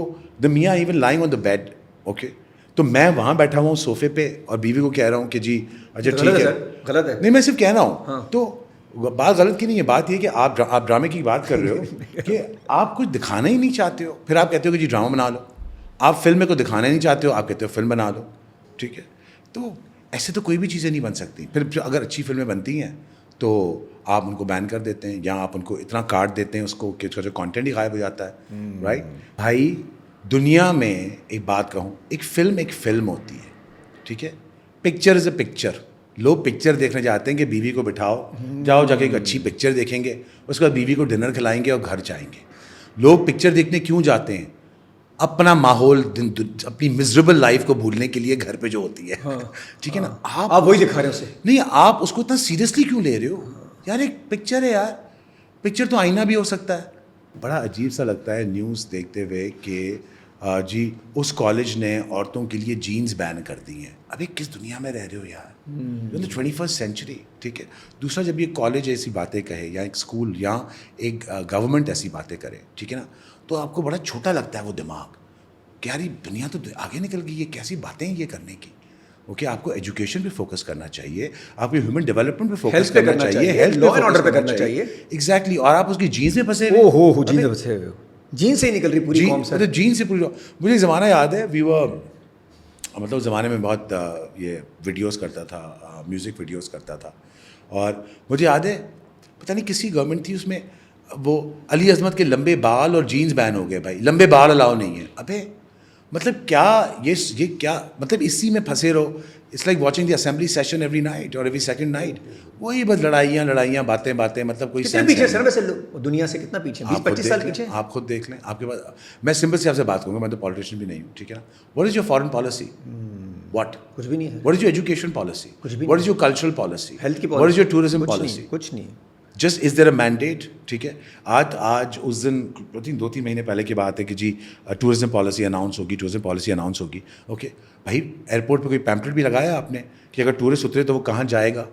دا میاں even lying on the bed. Okay, تو میں وہاں بیٹھا ہوا ہوں صوفے پہ اور بیوی کو کہہ رہا ہوں کہ جی اچھا ٹھیک ہے, غلط ہے. نہیں میں صرف کہہ رہا ہوں. تو بات غلط کی نہیں ہے, بات یہ کہ آپ ڈرامے کی بات کر رہے ہو کہ آپ کچھ دکھانا ہی نہیں چاہتے ہو, پھر آپ کہتے ہو کہ جی ڈرامہ بنا لو. آپ فلم میں کو دکھانا ہی نہیں چاہتے ہو, آپ کہتے ہو فلم بنا لو, ٹھیک ہے. تو ایسے تو کوئی بھی چیزیں نہیں بن سکتی. پھر اگر اچھی فلمیں بنتی ہیں تو آپ ان کو بین کر دیتے ہیں, یا آپ ان کو اتنا کاٹ دیتے ہیں اس کو کہ اس کا جو کانٹینٹ ہی غائب ہو جاتا ہے, رائٹ. بھائی دنیا میں ایک بات کہوں, ایک فلم ہوتی ہے, ٹھیک ہے. Picture is a picture. لوگ پکچر دیکھنے جاتے ہیں کہ بیوی کو بٹھاؤ, جاؤ جا کے ایک اچھی پکچر دیکھیں گے, اس کے بعد بیوی کو ڈنر کھلائیں گے اور گھر جائیں گے. لوگ پکچر دیکھنے کیوں جاتے ہیں؟ اپنا ماحول, اپنی مزریبل لائف کو بھولنے کے لیے گھر پہ جو ہوتی ہے, ٹھیک ہے نا. آپ وہی دکھا رہے ہو اسے. نہیں, آپ اس کو اتنا سیریسلی کیوں لے رہے ہو یار؟ ایک پکچر ہے یار, پکچر تو آئینہ بھی ہو سکتا ہے. بڑا عجیب سا لگتا ہے نیوز دیکھتے ہوئے کہ جی اس کالج نے عورتوں کے لیے جینز بین کر دی ہیں. ابھی کس دنیا میں رہ رہے ہو یار, 21st سینچری, ٹھیک ہے. دوسرا, جب یہ کالج ایسی باتیں کہے یا ایک اسکول یا ایک گورنمنٹ ایسی باتیں کرے, ٹھیک ہے نا, تو آپ کو بڑا چھوٹا لگتا ہے وہ دماغ کہ یار یہ دنیا تو آگے نکل گئی, یہ کیسی باتیں ہیں یہ کرنے کی. اوکے, آپ کو ایجوکیشن پہ فوکس کرنا چاہیے, آپ کو ہیومن ڈیولپمنٹ پہ فوکس کرنا چاہیے, ہیلتھ لا اینڈ آرڈر پہ کرنا چاہیے. ایگزیکٹلی. اور آپ اس کی جین سے پھنسے ہوئے, ہو جین سے پھنسے ہوئے, جین سے ہی نکل رہی پوری قوم سے. جین سے پوری. مجھے ایک زمانہ یاد ہے, مطلب اس زمانے میں بہت یہ ویڈیوز کرتا تھا, میوزک ویڈیوز کرتا تھا, اور مجھے یاد ہے پتہ نہیں کسی گورنمنٹ تھی, اس میں وہ علی عظمت کے لمبے بال اور جینز بین ہو گئے. بھائی لمبے بال الاؤ نہیں ہے. ابے مطلب کیا یہ کیا مطلب, اسی میں پھنسے رہو. It's like watching the assembly session every night اور ایوری سیکنڈ نائٹ. وہی بس لڑائیاں باتیں, مطلب کوئی کتنے پیچھے سر ویسے دنیا سے کتنا پیچھے, 20-25 سال پیچھے. آپ خود دیکھ لیں. آپ کے پاس, میں سمپل سے آپ سے بات کروں گا, میں تو پالیٹیشین بھی نہیں ہوں, ٹھیک ہے نا. What is your foreign policy? What? کچھ بھی نہیں ہے. What is your education policy? کچھ بھی. What is your cultural policy? Health کی what is your tourism policy? Policy? کچھ نہیں. جسٹ از دیر اے مینڈیٹ, ٹھیک ہے. آج اس دن 2-3 مہینے پہلے کی بات ہے کہ جی ٹورزم پالیسی اناؤنس ہوگی. اوکے بھائی, ایئرپورٹ پہ کوئی پیمپلیٹ بھی لگایا آپ نے کہ اگر ٹورسٹ اترے تو وہ کہاں جائے گا,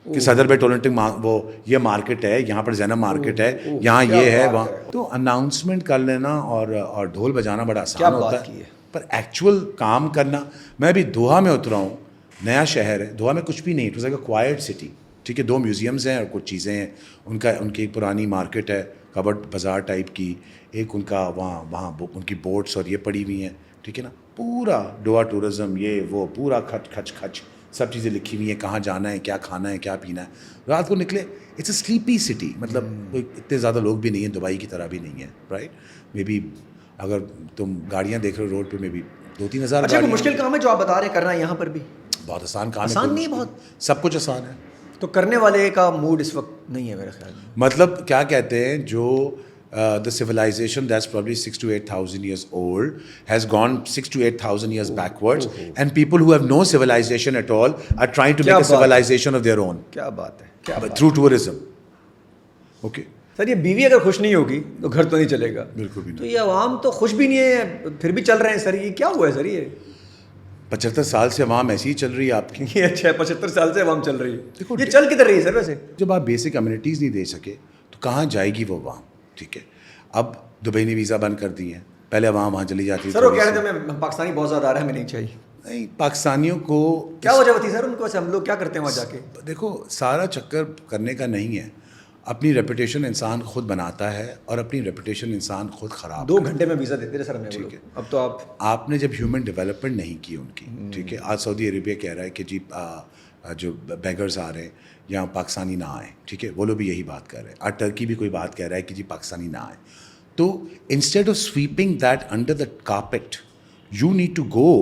کہ صدر بیٹ اولمپک وہ یہ مارکیٹ ہے, یہاں پر زینب مارکیٹ ہے, یہاں یہ ہے, وہاں. تو اناؤنسمنٹ کر لینا اور ڈھول بجانا بڑا آسان ہوتا ہے, پر ایکچوئل کام کرنا. میں ابھی دوحہ میں اترا ہوں, نیا شہر ہے, دوحہ میں کچھ بھی نہیں, it was like a quite city, ٹھیک ہے. 2 میوزیمز ہیں اور کچھ چیزیں ہیں. ان کی ایک پرانی مارکیٹ ہے, کبڈ بازار ٹائپ کی, ایک ان کا وہاں ان کی بوٹس اور یہ پڑی ہوئی ہیں, ٹھیک ہے نا. پورا ڈوہا ٹورزم, یہ وہ پورا کھچ سب چیزیں لکھی ہوئی ہیں, کہاں جانا ہے, کیا کھانا ہے, کیا پینا ہے. رات کو نکلے, اٹس اے سلیپی سٹی, مطلب کوئی اتنے زیادہ لوگ بھی نہیں ہیں, دبئی کی طرح بھی نہیں ہے, رائٹ. مے بی اگر تم گاڑیاں دیکھ رہے ہو روڈ پہ, مے بی 2-3 ہزار. اچھا, مشکل کام ہے جو آپ بتا رہے ہیں کرنا یہاں پر بھی؟ بہت آسان کام ہے. آسان نہیں, بہت سب کچھ آسان ہے. تو کرنے والے کا موڈ اس وقت نہیں ہے میرے خیال میں. مطلب کیا کہتے ہیں, جو the civilization that's probably 6 to 8,000 years old has gone 6 to 8,000 years backwards, and people who have no civilization at all are trying to make a civilization of their own کیا بات ہے, کیا بات. through tourism. Okay. سر یہ بیوی اگر خوش نہیں ہوگی تو گھر تو نہیں چلے گا. بالکل بھی تو نہیں. یہ عوام تو خوش بھی نہیں ہے پھر بھی چل رہے ہیں سر, یہ کیا ہوا ہے سر؟ یہ 75 سال سے عوام ایسی ہی چل رہی ہے آپ کی. یہ اچھا ہے, 75 سال سے عوام چل رہی ہے. یہ چل کدھر رہی ہے سر ویسے؟ جب آپ بیسک کمیونٹیز نہیں دے سکے تو کہاں جائے گی وہ عوام؟ ٹھیک ہے, اب دبئی نے ویزا بند کر دی ہیں, پہلے عوام وہاں چلی جاتی. سر وہ کہہ رہے تھے میں پاکستانی بہت زیادہ آ رہا ہے, ہمیں نہیں چاہیے. نہیں, پاکستانیوں کو کیا وجہ ہوتی ہے سر ان کو, ہم لوگ کیا کرتے ہیں وہاں جا کے؟ دیکھو, سارا چکر کرنے کا نہیں ہے. اپنی ریپوٹیشن انسان خود بناتا ہے اور اپنی ریپوٹیشن انسان خود خراب. 2 گھنٹے میں ویزا دیتے تھے سر ہمیں. ٹھیک ہے, اب تو آپ نے جب ہیومن ڈیولپمنٹ نہیں کی ان کی, ٹھیک ہے, آج سعودی عربیہ کہہ رہا ہے کہ جی جو بیگرز آ رہے ہیں یہاں پاکستانی نہ آئیں. ٹھیک ہے, وہ لوگ بھی یہی بات کر رہے ہیں. اور ٹرکی بھی کوئی بات کہہ رہا ہے کہ جی پاکستانی نہ آئیں. تو instead of sweeping that under the carpet, you need to go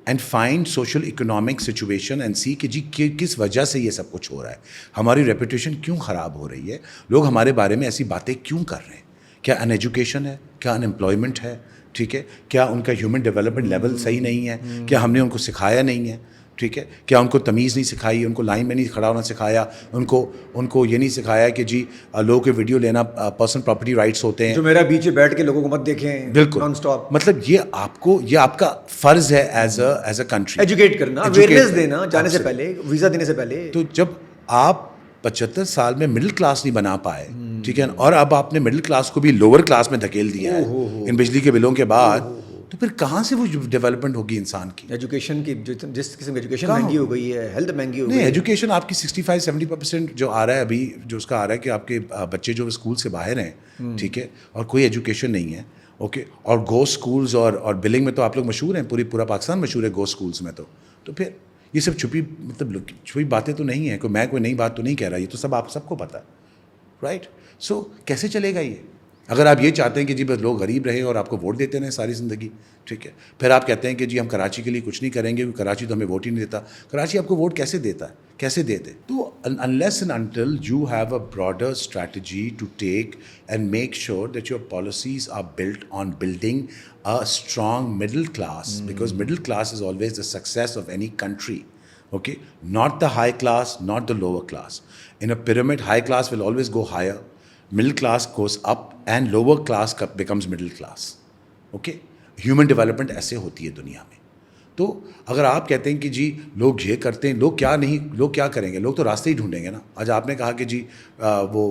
and find social economic situation and see کہ جی کس وجہ سے یہ سب کچھ ہو رہا ہے, ہماری ریپوٹیشن کیوں خراب ہو رہی ہے, لوگ ہمارے بارے میں ایسی باتیں کیوں کر رہے ہیں. کیا ان ایجوکیشن ہے, کیا ان امپلائمنٹ ہے, ٹھیک ہے, کیا ان کا ہیومن ڈیولپمنٹ لیول صحیح نہیں ہے, کیا ہم نے ان کو سکھایا نہیں ہے, ٹھیک ہے, کیا ان کو تمیز نہیں سکھائی, ان کو لائن میں نہیں کھڑا ہونا سکھایا, ان کو یہ نہیں سکھایا کہ جی لوگوں کے ویڈیو لینا پرسنل پراپرٹی رائٹس ہوتے ہیں, جو میرا بیچ میں بیٹھ کے لوگوں کو مت دیکھیں. بالکل نان اسٹاپ. مطلب یہ آپ کا فرض ہے ایز اے کنٹری, ایجوکیٹ کرنا, اویئرنیس دینا جانے سے پہلے, ویزا دینے سے پہلے. تو جب آپ 75 سال میں مڈل کلاس نہیں بنا پائے, ٹھیک ہے, اور اب آپ نے مڈل کلاس کو بھی لوور کلاس میں دھکیل دیا ہے ان بجلی کے بلوں کے بعد, تو پھر کہاں سے وہ ڈیولپمنٹ ہوگی انسان کی؟ ایجوکیشن کی جس قسم کی ایجوکیشن مہنگی ہو گئی ہے, ہیلتھ مہنگی ہو گئی نہیں, ہے. ایجوکیشن آپ کی 65-70% جو آ رہا ہے ابھی, جو اس کا آ رہا ہے کہ آپ کے بچے جو اسکول سے باہر ہیں, ٹھیک ہے, اور کوئی ایجوکیشن نہیں ہے. اوکے, اور گو اسکولز اور بلنگ میں تو آپ لوگ مشہور ہیں, پورا پاکستان مشہور ہے گو اسکولز میں. تو پھر یہ سب چھپی باتیں تو نہیں ہیں, میں کوئی نئی بات تو نہیں کہہ رہا, یہ تو سب آپ سب کو پتہ ہے, رائٹ. سو کیسے چلے گا یہ؟ اگر آپ یہ چاہتے ہیں کہ جی بس لوگ غریب رہیں اور آپ کو ووٹ دیتے رہیں ساری زندگی, ٹھیک ہے, پھر آپ کہتے ہیں کہ جی ہم کراچی کے لیے کچھ نہیں کریں گے کیونکہ کراچی تو ہمیں ووٹ ہی نہیں دیتا. کراچی آپ کو ووٹ کیسے دیتا ہے, کیسے دیتے؟ تو unless and until you have a broader strategy to take and make sure that your policies are built on building a strong middle class, because middle class is always the success of any country. Okay, not the high class, not the lower class. In a pyramid, high class will always go higher, middle class goes up, and lower class becomes middle class. Okay, human development ایسے ہوتی ہے دنیا میں. تو اگر آپ کہتے ہیں کہ جی لوگ یہ کرتے ہیں, لوگ کیا کریں گے؟ لوگ تو راستے ہی ڈھونڈیں گے نا. آج آپ نے کہا کہ جی وہ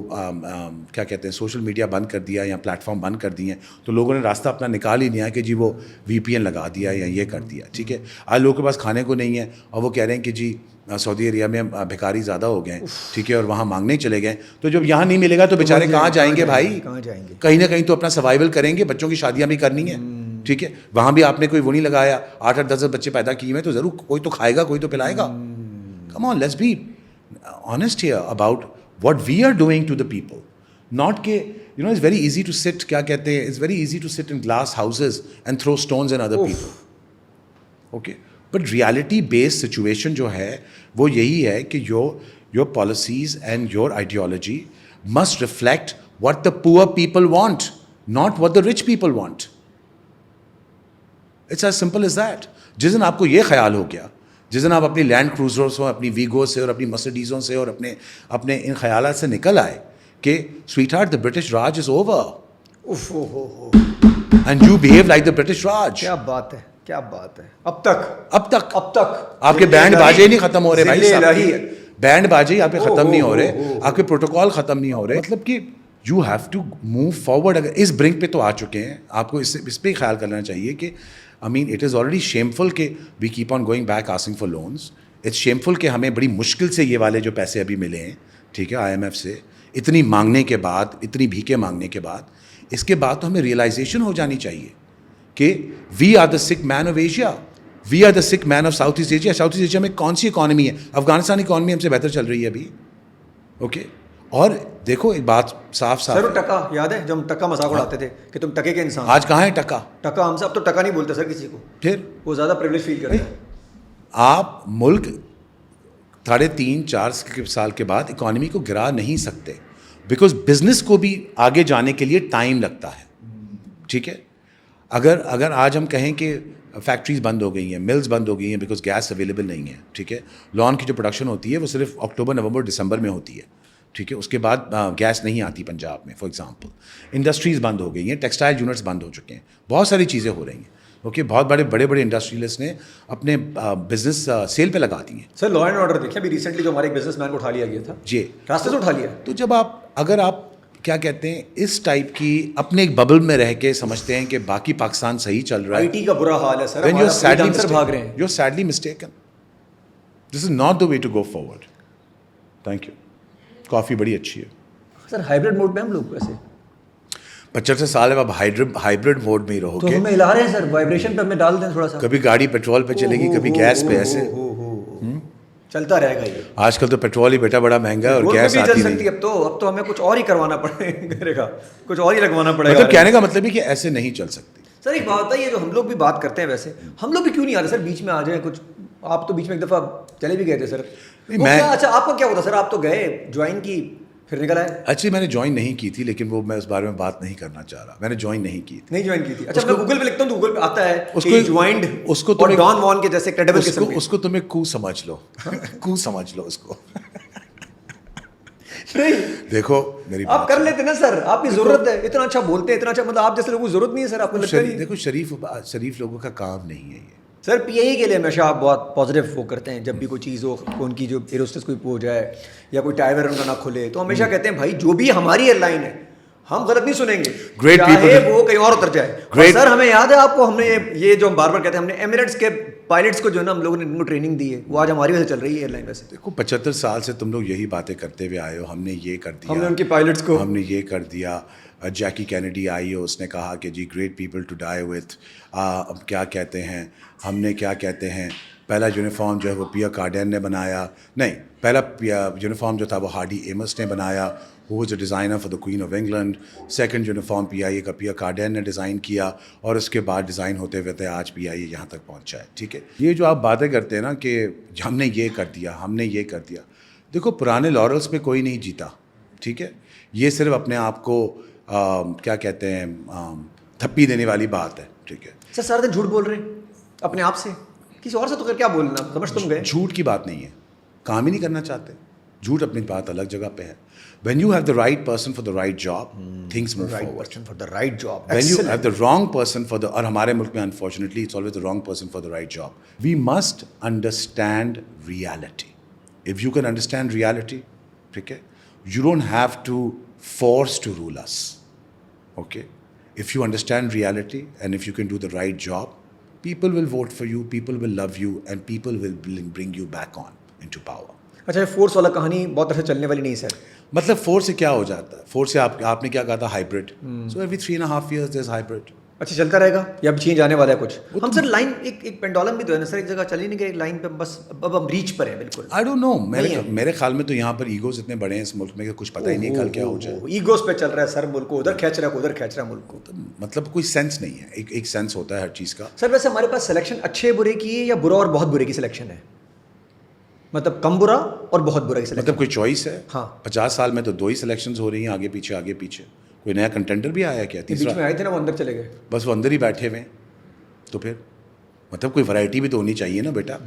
کیا کہتے ہیں, سوشل میڈیا بند کر دیا یا پلیٹ فارم بند کر دیے ہیں, تو لوگوں نے راستہ اپنا نکال ہی لیا کہ جی وہ VPN لگا دیا یا یہ کر دیا, ٹھیک ہے. آج لوگوں کے پاس کھانے کو نہیں ہے اور وہ کہہ رہے ہیں کہ جی سعودی عربیہ میں بھکاری زیادہ ہو گئے ہیں, ٹھیک ہے, اور وہاں مانگنے چلے گئے. تو جب یہاں نہیں ملے گا تو بیچارے کہاں جائیں گے بھائی؟ کہاں جائیں گے؟ کہیں نہ کہیں تو اپنا سروائیول کریں گے, بچوں کی شادیاں بھی کرنی ہیں, ٹھیک ہے. وہاں بھی آپ نے کوئی وہ نہیں لگایا, 8-10 بچے پیدا کیے ہیں, تو ضرور کوئی تو کھائے گا, کوئی تو پلائے گا. Come on, let's be honest here about what we are doing to the people. Not کہ it's very easy to sit, کیا کہتے ہیں, it's very easy to sit in glass houses and throw stones in other people. Okay, but reality based situation جو ہے وہ یہی ہے کہ your policies and your ideology must reflect what the poor people want, not what the rich people want. It's as simple as that. جس دن آپ کو یہ خیال ہو گیا, جس دن آپ اپنی لینڈ کروزر سے, اپنی ویگو سے اور اپنی مرسیڈیزوں سے اور اپنے ان خیالات سے نکل آئے کہ sweetheart the British Raj is over, and you behave like the British Raj. کیا بات ہے, کیا بات ہے. اب تک آپ کے بینڈ باجے ہی نہیں ختم ہو رہے بھائی صاحب, بینڈ باجے ہی آپ کے ختم نہیں ہو رہے, آپ کے پروٹوکول ختم نہیں ہو رہے. مطلب کہ you have to move forward. اگر اس برنک پہ تو آ چکے ہیں, آپ کو اس پہ خیال کرنا چاہیے کہ I mean it is already shameful کہ we keep on going back asking for loans. It's shameful کہ ہمیں بڑی مشکل سے یہ والے جو پیسے ابھی ملے ہیں, ٹھیک ہے, IMF سے اتنی مانگنے کے بعد, اتنی بھیکے مانگنے کے بعد, اس کے بعد تو ہمیں ریئلائزیشن ہو جانی چاہیے کہ وی are the sick man of Asia, we are the sick man of South East Asia. South East Asia میں کون سی اکانومی ہے؟ افغانستان اکانومی ہم سے بہتر چل رہی ہے ابھی. اوکے, اور دیکھو ایک بات صاف سر, ٹکا یاد ہے جب ہم ٹکا مذاق اڑاتے تھے کہ تم ٹکے کے انسان. آج کہاں ہے ٹکا؟ ٹکا ہم سے اب تو ٹکا نہیں بولتے سر کسی کو, پھر وہ زیادہ پریولیج فیل کرتے ہیں. آپ ملک 3.5-4 سال کے بعد اکانومی کو گرا نہیں سکتے. بیکاز بزنس کو بھی آگے جانے کے لیے ٹائم لگتا ہے, ٹھیک ہے. اگر آج ہم کہیں کہ فیکٹریز بند ہو گئی ہیں, ملز بند ہو گئی ہیں بیکاز گیس اویلیبل نہیں ہے, ٹھیک ہے. لان کی جو پروڈکشن ہوتی ہے وہ صرف اکتوبر, نومبر, دسمبر میں ہوتی ہے, ٹھیک ہے. اس کے بعد گیس نہیں آتی پنجاب میں فار ایگزامپل. انڈسٹریز بند ہو گئی ہیں, ٹیکسٹائل یونٹس بند ہو چکے ہیں, بہت ساری چیزیں ہو رہی ہیں. اوکے, بہت بڑے انڈسٹریلسٹ نے اپنے بزنس سیل پہ لگا دیے ہیں. سر لا اینڈ آرڈر دیکھیں ابھی ریسنٹلی جو ہمارے ایک بزنس مین کو اٹھا لیا گیا تھا, جی, راستے سے اٹھا لیا. تو جب اگر آپ کیا کہتے ہیں اس ٹائپ کی اپنے ایک ببل میں رہ کے سمجھتے ہیں کہ باقی پاکستان صحیح چل رہا ہے, آئی ٹی کا برا حال ہے سر, then you're sadly ڈانسر بھاگ رہے ہیں. you're sadly mistaken. This is not the way to go forward. Thank you. کافی بڑی اچھی ہے سر. ہائبریڈ موڈ میں ہم لوگ ویسے 75 سال ہے, اب ہائبریڈ موڈ میں ہی رہو تو گے. ہمیں ہلا رہے ہیں سر, وائبریشن پہ ہمیں ڈال دیں تھوڑا سا. کبھی گاڑی پیٹرول پہ چلے گی, کبھی گیس پہ. ایسے چلتا رہے گا یہ. آج کل تو پیٹرول ہی بیٹا بڑا مہنگا ہے اور گیس آتی نہیں. اب تو ہمیں کچھ اور ہی کروانا پڑے گا, کچھ اور ہی لگوانا پڑے گا. مطلب کہنے کا مطلب ہے کہ ایسے نہیں چل سکتی. سر ایک بات ہے, یہ جو ہم لوگ بھی بات کرتے ہیں ویسے ہم لوگ بھی کیوں نہیں آ رہے سر بیچ میں آ جائیں کچھ. آپ تو بیچ میں ایک دفعہ چلے بھی گئے تھے سر. اچھا آپ کا کیا ہوتا سر, آپ تو گئے جوائن کی پھر نکل آئے. ایکچولی میں نے جوائن نہیں کی تھی, لیکن وہ میں اس بارے میں بات نہیں کرنا چاہ رہا. میں نے جوائن نہیں کی تھی. اچھا میں گوگل پہ لکھتا ہوں تو گوگل پہ آتا ہے اس کو جوائنڈ, اس کو اور ڈان وان کے جیسے کریڈیبل قسم کے. اس کو تمہیں کو سمجھ لو, کو سمجھ لو اس کو. دیکھو میری آپ کر لیتے نا سر, آپ کی ضرورت ہے, اتنا اچھا بولتے ہیں, اتنا اچھا, مطلب آپ جیسے لوگوں کو ضرورت نہیں ہے سر. آپ کو لگتا ہے دیکھو شریف لوگوں کا کام نہیں ہے یہ سر. پی آئی کے لیے ہمیشہ آپ بہت پازیٹیو وہ کرتے ہیں. جب بھی کوئی چیز ہو, ان کی جو ایروسٹس کوئی ہو جائے یا کوئی ٹائر ان کا نہ کھلے, تو ہمیشہ کہتے ہیں بھائی جو بھی ہماری ایئر لائن ہے ہم غلط نہیں سنیں گے, چاہے وہ کہیں اور اتر جائے. سر ہمیں یاد ہے آپ کو, ہم نے یہ جو ہم بار بار کہتے ہیں, ہم نے ایمریٹس کے پائلٹس کو جو ہے نا ہم لوگوں نے ان کو ٹریننگ دی ہے, وہ آج ہماری وجہ سے چل رہی ہے ایئر لائن. ویسے دیکھو 75 سال سے تم لوگ یہی باتیں کرتے ہوئے آئے ہو, ہم نے یہ کر دیا, ہم نے ان کی پائلٹس کو, ہم نے یہ کر دیا. جیکی کینیڈی آئی ہو, اس نے کہا کہ جی great people to die with. اب کیا کہتے ہیں, ہم نے کیا کہتے ہیں, پہلا یونیفارم جو ہے وہ پیئر کارڈین نے بنایا, نہیں پہلا یونیفارم جو تھا وہ ہارڈی ایمس نے بنایا, who was a designer for the Queen of England. Second uniform P I A کا پیئر کارڈین نے ڈیزائن کیا, اور اس کے بعد ڈیزائن ہوتے ہوتے آج پی آئی اے یہاں تک پہنچا ہے. ٹھیک ہے, یہ جو آپ باتیں کرتے ہیں نا کہ ہم نے یہ کر دیا, ہم نے یہ کر دیا, دیکھو پرانے لارلس پہ کوئی نہیں جیتا. ٹھیک ہے, یہ صرف اپنے آپ کو کیا کہتے ہیں تھپی دینے والی بات ہے. ٹھیک ہے سر, سارا دن جھوٹ بول رہے ہیں اپنے آپ سے, کسی اور سے تو کیا بولنا, سمجھ تم گئے. جھوٹ کی بات نہیں ہے, کام ہی نہیں کرنا چاہتے. جھوٹ اپنی بات الگ جگہ پہ ہے. When you have the right person for the right job, things move forward. For the right job. When you have the wrong person for the, اور ہمارے ملک میں unfortunately it's always the wrong person for the right job. We must understand reality. If you can understand reality, ٹھیک ہے, you don't have to force to rule us. Okay? If you understand reality and if you can do the right job, people will vote for you, people will love you, and people will bring you back on into power. اچھا, force والا کہانی بہت عرصے چلنے والی نہیں سر. مطلب force سے کیا ہو جاتا ہے, فورس سے آپ نے کیا کہا تھا, hybrid. So every 3.5 years there is hybrid. اچھا چلتا رہے گا یا اب چینج آنے والا ہے کچھ. ہم سر لائن ایک پینڈولم بھی تو ہے نا سر, ایک جگہ چل ہی نہیں گئے, ایک لائن پہ بس اب ہم ریچ پر ہیں بالکل. آئی ڈونٹ نو, میرے خیال میں تو یہاں پر ایگوز اتنے بڑے ہیں اس ملک میں کہ کچھ پتہ ہی نہیں کل کیا ہو جائے. ایگوز پہ چل رہا ہے سر ملک کو, ادھر کھینچ رہا ہے, ادھر کھینچ رہا ہے ملک کو. مطلب کوئی سینس نہیں ہے, ایک سینس ہوتا ہے ہر چیز کا. سر ویسے ہمارے پاس سلیکشن اچھے برے کی ہے یا برا اور بہت برے کی سلیکشن ہے, مطلب کم برا اور بہت برا کی سلیکشن, مطلب کوئی چوائس ہے. ہاں 50 سال میں تو 2 ہی سلیکشنز ہو رہی ہیں, آگے پیچھے آگے پیچھے. کوئی نیا کنٹینڈر بھی آیا کیا, بیچ میں آئے تھے نا, وہ اندر چلے گئے, بس وہ اندر ہی بیٹھے ہوئے. تو پھر مطلب کوئی ورائٹی بھی تو ہونی چاہیے نا بیٹا.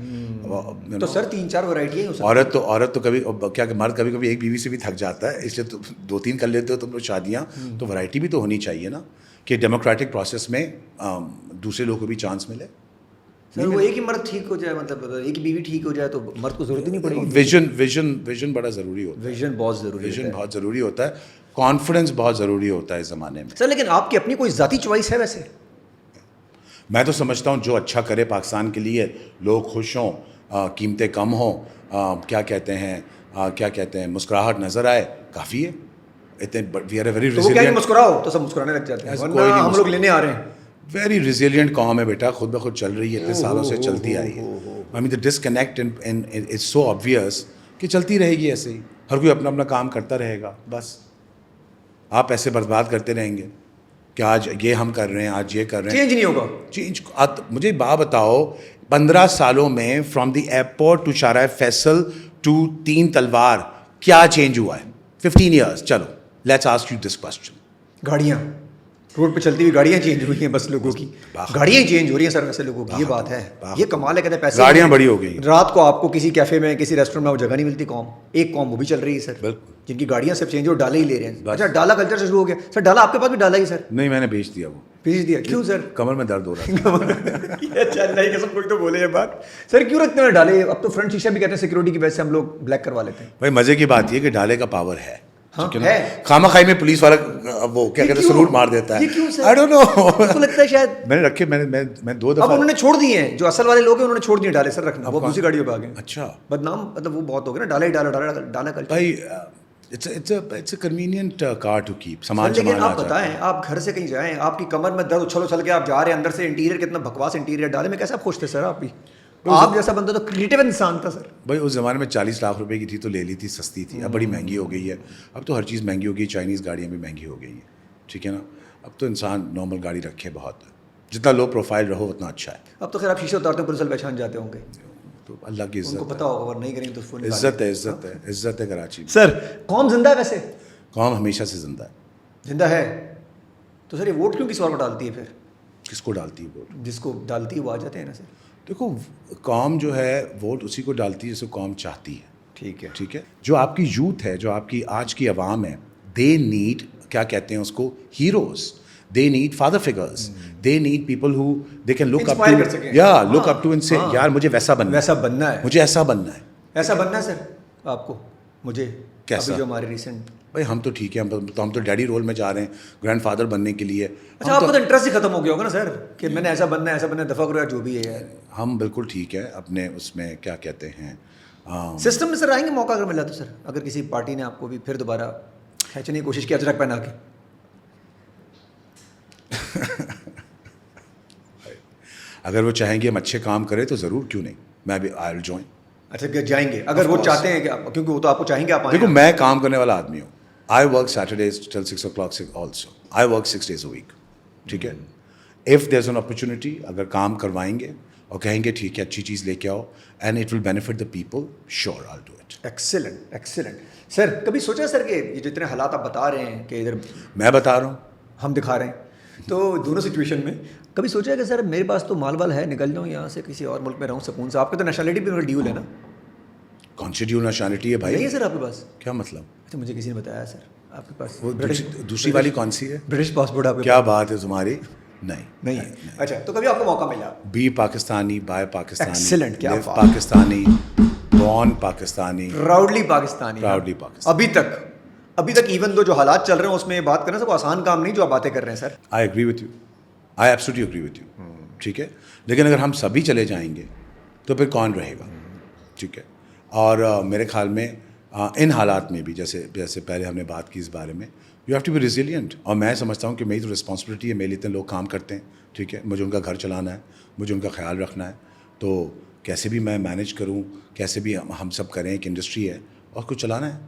تو سر 3-4 ورائٹی ہیں. عورت تو کبھی کیا کہ مرد کبھی ایک بیوی سے بھی تھک جاتا ہے, اس لیے 2-3 کر لیتے ہو تم لوگ شادیاں. تو ورائٹی بھی تو ہونی چاہیے نا, کہ ڈیموکریٹک پروسیس میں دوسرے لوگوں کو بھی چانس ملے. سر وہ ایک ہی مرد ٹھیک ہو جائے, مطلب ایک ہی بیوی ٹھیک ہو جائے تو مرد کو ضرورت ہی نہیں پڑے گی. ویژن بڑا ضروری ہوتا ہے. ویژن بہت ضروری, ویژن بہت ضروری ہوتا ہے. کانفیڈنس بہت ضروری ہوتا ہے اس زمانے میں. سر لیکن آپ کی اپنی کوئی ذاتی چوائس ہے ویسے؟ میں تو سمجھتا ہوں جو اچھا کرے پاکستان کے لیے, لوگ خوش ہوں, قیمتیں کم ہوں, کیا کہتے ہیں مسکراہٹ نظر آئے, کافی ہے. We are a very resilient. مسکراؤ تو سب مسکرانے لگ جاتے ہیں, ہم لوگ لینے آ رہے ہیں. ویری ریزیلینٹ قوم ہے بیٹا, خود بخود چل رہی ہے, اتنے سالوں سے چلتی آئی ہے. آئی مین دا ڈسکنیکٹ از سو آبویس کہ چلتی رہے گی ایسے ہی, ہر کوئی اپنا اپنا کام کرتا رہے گا. بس آپ پیسے برباد کرتے رہیں گے کہ آج یہ ہم کر رہے ہیں, آج یہ کر رہے ہیں. چینج نہیں ہوگا. چینج مجھے بات بتاؤ, 15 سالوں میں from the airport to Shahrah Faisal to 3 تلوار کیا چینج ہوا ہے؟ 15 ایئرس. چلو Let's ask you this question. گاڑیاں روڈ پہ چلتی ہوئی گاڑیاں چینج ہوئی ہیں بس لوگوں کی, گاڑیاں چینج ہو رہی ہیں سر ویسے لوگوں کی, یہ بات ہے, یہ کمال ہے. کہتے ہیں پیسے گاڑیاں بڑی ہو گئی. رات کو آپ کو کسی کیفے میں کسی ریسٹورینٹ میں وہ جگہ نہیں ملتی, ایک قوم وہ بھی چل رہی ہے سر, جن کی گاڑیاں صرف چینج ہو ڈالے ہی لے رہے ہیں. اچھا ڈالا کلچر سے شروع ہو گیا سر, ڈالا آپ کے پاس بھی ڈالا ہی سر؟ نہیں, میں نے بیچ دیا, وہ بیچ دیا. کیوں سر؟ کمر میں درد ہو رہا تھا. اچھا نہیں قسم کوئی تو بولے یہ بات سر, کیوں رکھتے ہیں ڈالے؟ اب تو فرنٹ شیشہ بھی کہتے ہیں سیکورٹی کی وجہ سے ہم لوگ بلیک کروا لیتے ہیں. بھائی مزے کی بات یہ کہ ڈالے کا پاور ہے, ہے. خامہ خائی میں پولیس والا وہ کیا کہتے ہیں سلوٹ مار دیتا ہے. I don't know. تو لگتا ہے شاید میں نے رکھے, میں 2 دفعہ. اب انہوں نے چھوڑ دیے ہیں, جو اصل والے لوگ ہیں انہوں نے چھوڑ دیے ڈالے سر رکھنا, وہ دوسری گاڑیوں پہ آ گئے. اچھا بدنام مطلب وہ بہت ہو گیا نا, ڈالا ہی ڈالا کلچر. بھائی it's a convenient car to keep. سامان لیکن سامان آپ بتائیں, آپ گھر سے کہیں جائیں, آپ کی کمر میں درد اچھل کے آپ جا رہے ہیں, اندر سے انٹیریئر کتنا بکواس انٹیریئر, ڈالے میں کیسا خوش تھے سر آپ بھی؟ آپ جیسا بندہ تو کریٹو انسان تھا سر. بھائی اس زمانے میں 40 لاکھ روپے کی تھی تو لے لی تھی, سستی تھی. اب بڑی مہنگی ہو گئی ہے, اب تو ہر چیز مہنگی ہو گئی, چائنیز گاڑیاں بھی مہنگی ہو گئی ہیں, ٹھیک ہے نا. اب تو انسان نارمل گاڑی رکھے, بہت جتنا لو پروفائل رہو اتنا اچھا ہے. اب تو خیر آپ شیشے اتارتے ہیں پولیس والے پہچان جاتے ہوں گے, تو اللہ کی ان کو عزت پتا ہوگا, اور نہیں کریں تو فون عزت ہے, عزت ہے, عزت ہے کراچی میں. سر قوم زندہ ہے ویسے؟ قوم ہمیشہ سے زندہ ہے. زندہ ہے تو سر یہ ووٹ کیوں کسی اور کو ڈالتی ہے پھر؟ کس کو ڈالتی ہے ووٹ؟ جس کو ڈالتی ہے وہ آ جاتے ہیں نا سر. دیکھو قوم جو ہے ووٹ اسی کو ڈالتی ہے جسے قوم چاہتی ہے. ٹھیک ہے, ٹھیک ہے. جو آپ کی یوتھ ہے, جو آپ کی آج کی عوام ہے, دے نیڈ, کیا کہتے ہیں اس کو, heroes. They need father figures. They need people who they can look up to, یا لک اپ ٹو, ان سے یار مجھے ویسا بننا ہے, مجھے ایسا بننا ہے. ایسا بننا ہے سر آپ کو, مجھے کیسا؟ جو ہمارے ریسنٹ, بھائی ہم تو ٹھیک ہے, ہم تو ڈیڈی رول میں جا رہے ہیں, گرینڈ فادر بننے کے لیے. اچھا آپ کا تو انٹرسٹ ہی ختم ہو گیا ہوگا نا سر, کہ میں نے ایسا بننا ہے, دفعہ کرو جو بھی ہے. ہم بالکل ٹھیک ہے اپنے اس میں, کیا کہتے ہیں, سسٹم میں سر آئیں گے موقع اگر ملا تو سر, اگر کسی پارٹی نے آپ کو بھی پھر دوبارہ کھینچنے کی کوشش کی اجرک پہنا کے. اگر وہ چاہیں گے ہم اچھے کام کریں تو ضرور, کیوں نہیں, میں بھی آئی ول جوائن. اچھا جائیں گے اگر وہ چاہتے ہیں کہ, کیونکہ وہ تو آپ کو چاہیں گے آپ آئیں. دیکھو میں کام کرنے والا آدمی ہوں. I work Saturdays till 6 o'clock also. I work 6 days a week. ٹھیک ہے. If there is an opportunity, اگر کام کروائیں گے اور کہیں گے ٹھیک ہے اچھی چیز لے کے آؤ and it will benefit the people, sure I do it. Excellent excellent. Sir کبھی سوچا سر کہ یہ جتنے حالات آپ بتا رہے ہیں کہ ادھر میں بتا رہا ہوں, ہم دکھا رہے ہیں, تو دونوں سچویشن میں کبھی سوچا کہ سر میرے پاس تو مال وال ہے, نکل جاؤں یہاں سے کسی اور ملک میں رہوں سکون سے. آپ کے تو نیشنلٹی بھی ڈیول ہے نا. کون سی ڈیو نیشنلٹی ہے بھائی؟ نہیں ہے سر آپ کے پاس؟ کیا مطلب؟ اچھا مجھے کسی نے بتایا سر آپ کے پاس وہ دوسری والی کون سی ہے؟ برٹش پاسپورٹ آپ کے کیا بات ہے تمہاری؟ نہیں ہے. اچھا تو کبھی آپ کو موقع ملا؟ Be Pakistani, buy Pakistani, excellent, کیا live Pakistani, born Pakistani, proudly Pakistani. Proudly Pakistani. ابھی تک ایون دو جو حالات چل رہے ہیں اس میں بات کرنا سب کو آسان کام نہیں جو آپ باتیں کر رہے ہیں sir. I agree with you, I absolutely agree with you. ٹھیک ہے, لیکن اگر ہم سبھی چلے جائیں گے تو پھر کون رہے گا؟ ٹھیک ہے. اور میرے خیال میں ان حالات میں بھی جیسے پہلے ہم نے بات کی اس بارے میں, you have to be resilient. اور میں سمجھتا ہوں کہ میری تو رسپانسبلٹی ہے, میرے لیے اتنے لوگ کام کرتے ہیں, ٹھیک ہے, مجھے ان کا گھر چلانا ہے, مجھے ان کا خیال رکھنا ہے, تو کیسے بھی میں مینیج کروں, کیسے بھی ہم سب کریں, ایک انڈسٹری ہے اور کچھ چلانا ہے,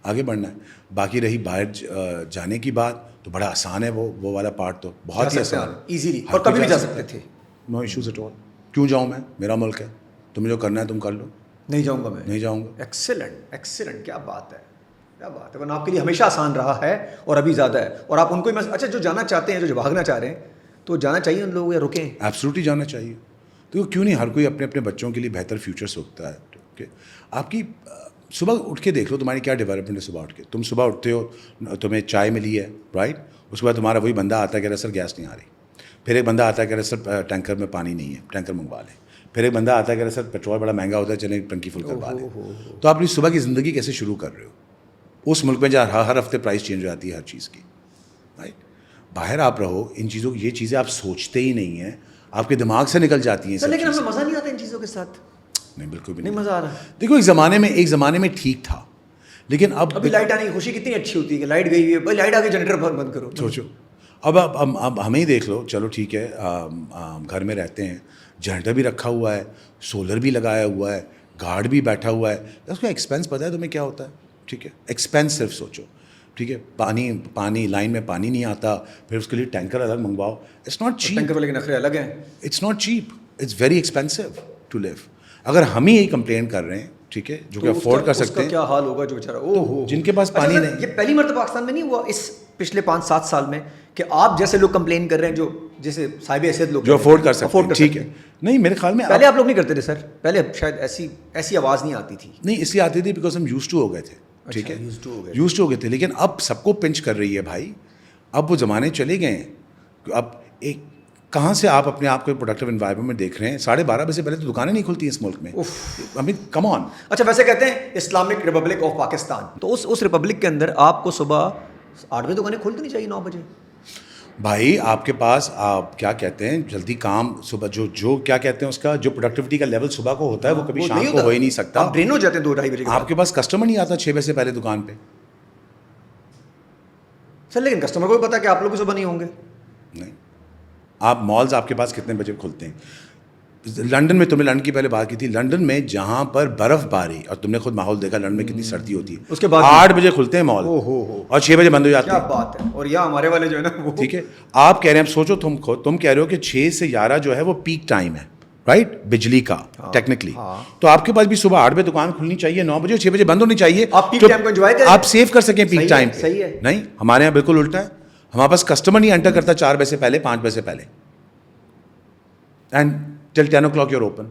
آگے بڑھنا ہے. باقی رہی باہر جانے کی بات, تو بڑا آسان ہے وہ والا پارٹ, تو بہت ہی آسان ہے, ایزیلی, اور کبھی بھی جا سکتے تھے. نو ایشوز ایٹ آل. کیوں جاؤں میں, میرا ملک ہے, تمہیں جو کرنا ہے تم کر لو. نہیں جاؤں گا میں, نہیں جاؤں گا. ایکسیلنٹ ایکسیلنٹ, کیا بات ہے, کیا بات ہے. ورنہ آپ کے لیے ہمیشہ آسان رہا ہے اور ابھی زیادہ ہے, اور آپ ان کو ہی اچھا جو جانا چاہتے ہیں, جو بھاگنا چاہ رہے ہیں, تو جانا چاہیے ان لوگوں, یا رکیں؟ ایبسلیوٹلی جانا چاہیے. تو کیوں نہیں, ہر کوئی اپنے اپنے بچوں کے لیے بہتر فیوچر سوچتا ہے. کہ آپ کی صبح اٹھ کے دیکھ لو تمہاری کیا ڈیولپمنٹ ہے. صبح اٹھ کے تم صبح اٹھتے ہو, تمہیں چائے ملی ہے, رائٹ, اس کے بعد تمہارا وہی بندہ آتا ہے کہہ رہا سر گیس نہیں آ رہی. پھر ایک بندہ آتا ہے کہہ رہا سر ٹینکر میں پانی نہیں ہے, ٹینکر منگوا لیں. پھر ایک بندہ آتا ہے کہہ رہا سر پیٹرول بڑا مہنگا ہوتا ہے, چلیں ٹنکی فل کروا لیں. تو آپ اپنی صبح کی زندگی کیسے شروع کر رہے ہو اس ملک میں جہاں ہر ہفتے پرائس چینج ہو جاتی ہے ہر چیز کی, رائٹ. باہر آپ رہو, ان چیزوں یہ چیزیں آپ سوچتے ہی نہیں ہیں, آپ کے دماغ سے نکل جاتی ہیں. لیکن ہمیں مزہ نہیں آتا ان چیزوں کے ساتھ. نہیں, بالکل بھی نہیں مزہ آ رہا. دیکھو ایک زمانے میں ٹھیک تھا, لیکن ابھی لائٹ آنے کی خوشی کتنی اچھی ہوتی ہے کہ لائٹ گئی ہوئی ہے, بھائی لائٹ آ کے جنریٹر بند کرو. سوچو اب ہمیں ہی دیکھ لو, چلو ٹھیک ہے, گھر میں رہتے ہیں, جنریٹر بھی رکھا ہوا ہے, سولر بھی لگایا ہوا ہے, گارڈ بھی بیٹھا ہوا ہے, اس کا ایکسپینس پتہ ہے تمہیں کیا ہوتا ہے؟ ٹھیک ہے, ایکسپینس صرف سوچو. ٹھیک ہے, پانی لائن میں پانی نہیں آتا, پھر اس کے لیے ٹینکر الگ منگواؤ. It's not cheap. ٹینکر والے کے نخرے الگ ہیں. It's not cheap, it's very expensive to live. اگر ہم ہی یہی کمپلین کر رہے ہیں, ٹھیک ہے, جو کہ افورڈ کر سکتے ہیں. کیا حال ہوگا جو بیچارہ او ہو جن کے پاس پانی نہیں. یہ پہلی مرتبہ پاکستان میں نہیں ہوا اس پچھلے 5-7 سال میں کہ آپ جیسے لوگ کمپلین کر رہے ہیں, جو جیسے صاحب حیثیت لوگ جو افورڈ کر سکتے ہیں, ٹھیک ہے. نہیں میرے خیال میں پہلے آپ لوگ نہیں کرتے تھے سر, پہلے شاید ایسی آواز نہیں آتی تھی. نہیں اس لیے آتی تھی بیکاز ہم یوز ٹو ہو گئے تھے, ٹھیک ہے, یوز ٹو ہو گئے تھے. لیکن اب سب کو پنچ کر رہی ہے بھائی, اب وہ زمانے چلے گئے ہیں. اب ایک کہاں سے آپ اپنے آپ کو پروڈکٹیو انوائرمنٹ میں دیکھ رہے ہیں؟ 12:30 بجے سے پہلے تو دکانیں نہیں کھلتی ہیں اس ملک میں. I mean, come on. اچھا ویسے کہتے ہیں اسلامک ریپبلک آف پاکستان, تو اس ریپبلک کے اندر آپ کو صبح 8 بجے دکانیں کھولتی نہیں چاہیے, 9 بجے. بھائی آپ کے پاس آپ کیا کہتے ہیں جلدی کام صبح جو کیا کہتے ہیں اس کا جو پروڈکٹیوٹی کا لیول صبح کو ہوتا ہے وہ کبھی شام کو ہو ہی نہیں سکتا. آپ ڈرین ہو جاتے ہیں 2-2:30 بجے. آپ کے پاس کسٹمر نہیں آتا 6 بجے سے پہلے دکان پہ. سر لیکن کسٹمر کو بھی پتا کہ آپ لوگ بھی صبح نہیں ہوں گے. نہیں, آپ مالز آپ کے پاس کتنے بجے کھلتے ہیں؟ لنڈن میں, تم نے لنڈن کی پہلے بات کی تھی, لنڈن میں جہاں پر برف باری, اور تم نے خود ماحول دیکھا لنڈن میں کتنی سردی ہوتی ہے, اس کے بعد 8 بجے کھلتے ہیں مال اور 6 بجے بند ہو جاتے ہیں. کیا بات ہے. اور یہاں ہمارے والے جو ہے نا وہ ٹھیک ہے, آپ کہہ رہے ہیں, سوچو تم کہہ رہے ہو کہ 6 سے 11 جو ہے وہ پیک ٹائم ہے, رائٹ, بجلی کا ٹیکنیکلی. تو آپ کے پاس بھی صبح 8 بجے دکان کھلنی چاہیے, 9 بجے 6 بجے بند ہونی چاہیے, آپ پیک ٹائم کو انجوائے کریں, آپ سیو کر سکیں پیک ٹائم. صحیح ہے. نہیں, ہمارے یہاں بالکل الٹا ہے. ہمارے پاس کسٹمر نہیں انٹر کرتا 4 بجے سے پہلے, 5 بجے سے پہلے, and till 10 o'clock you're open.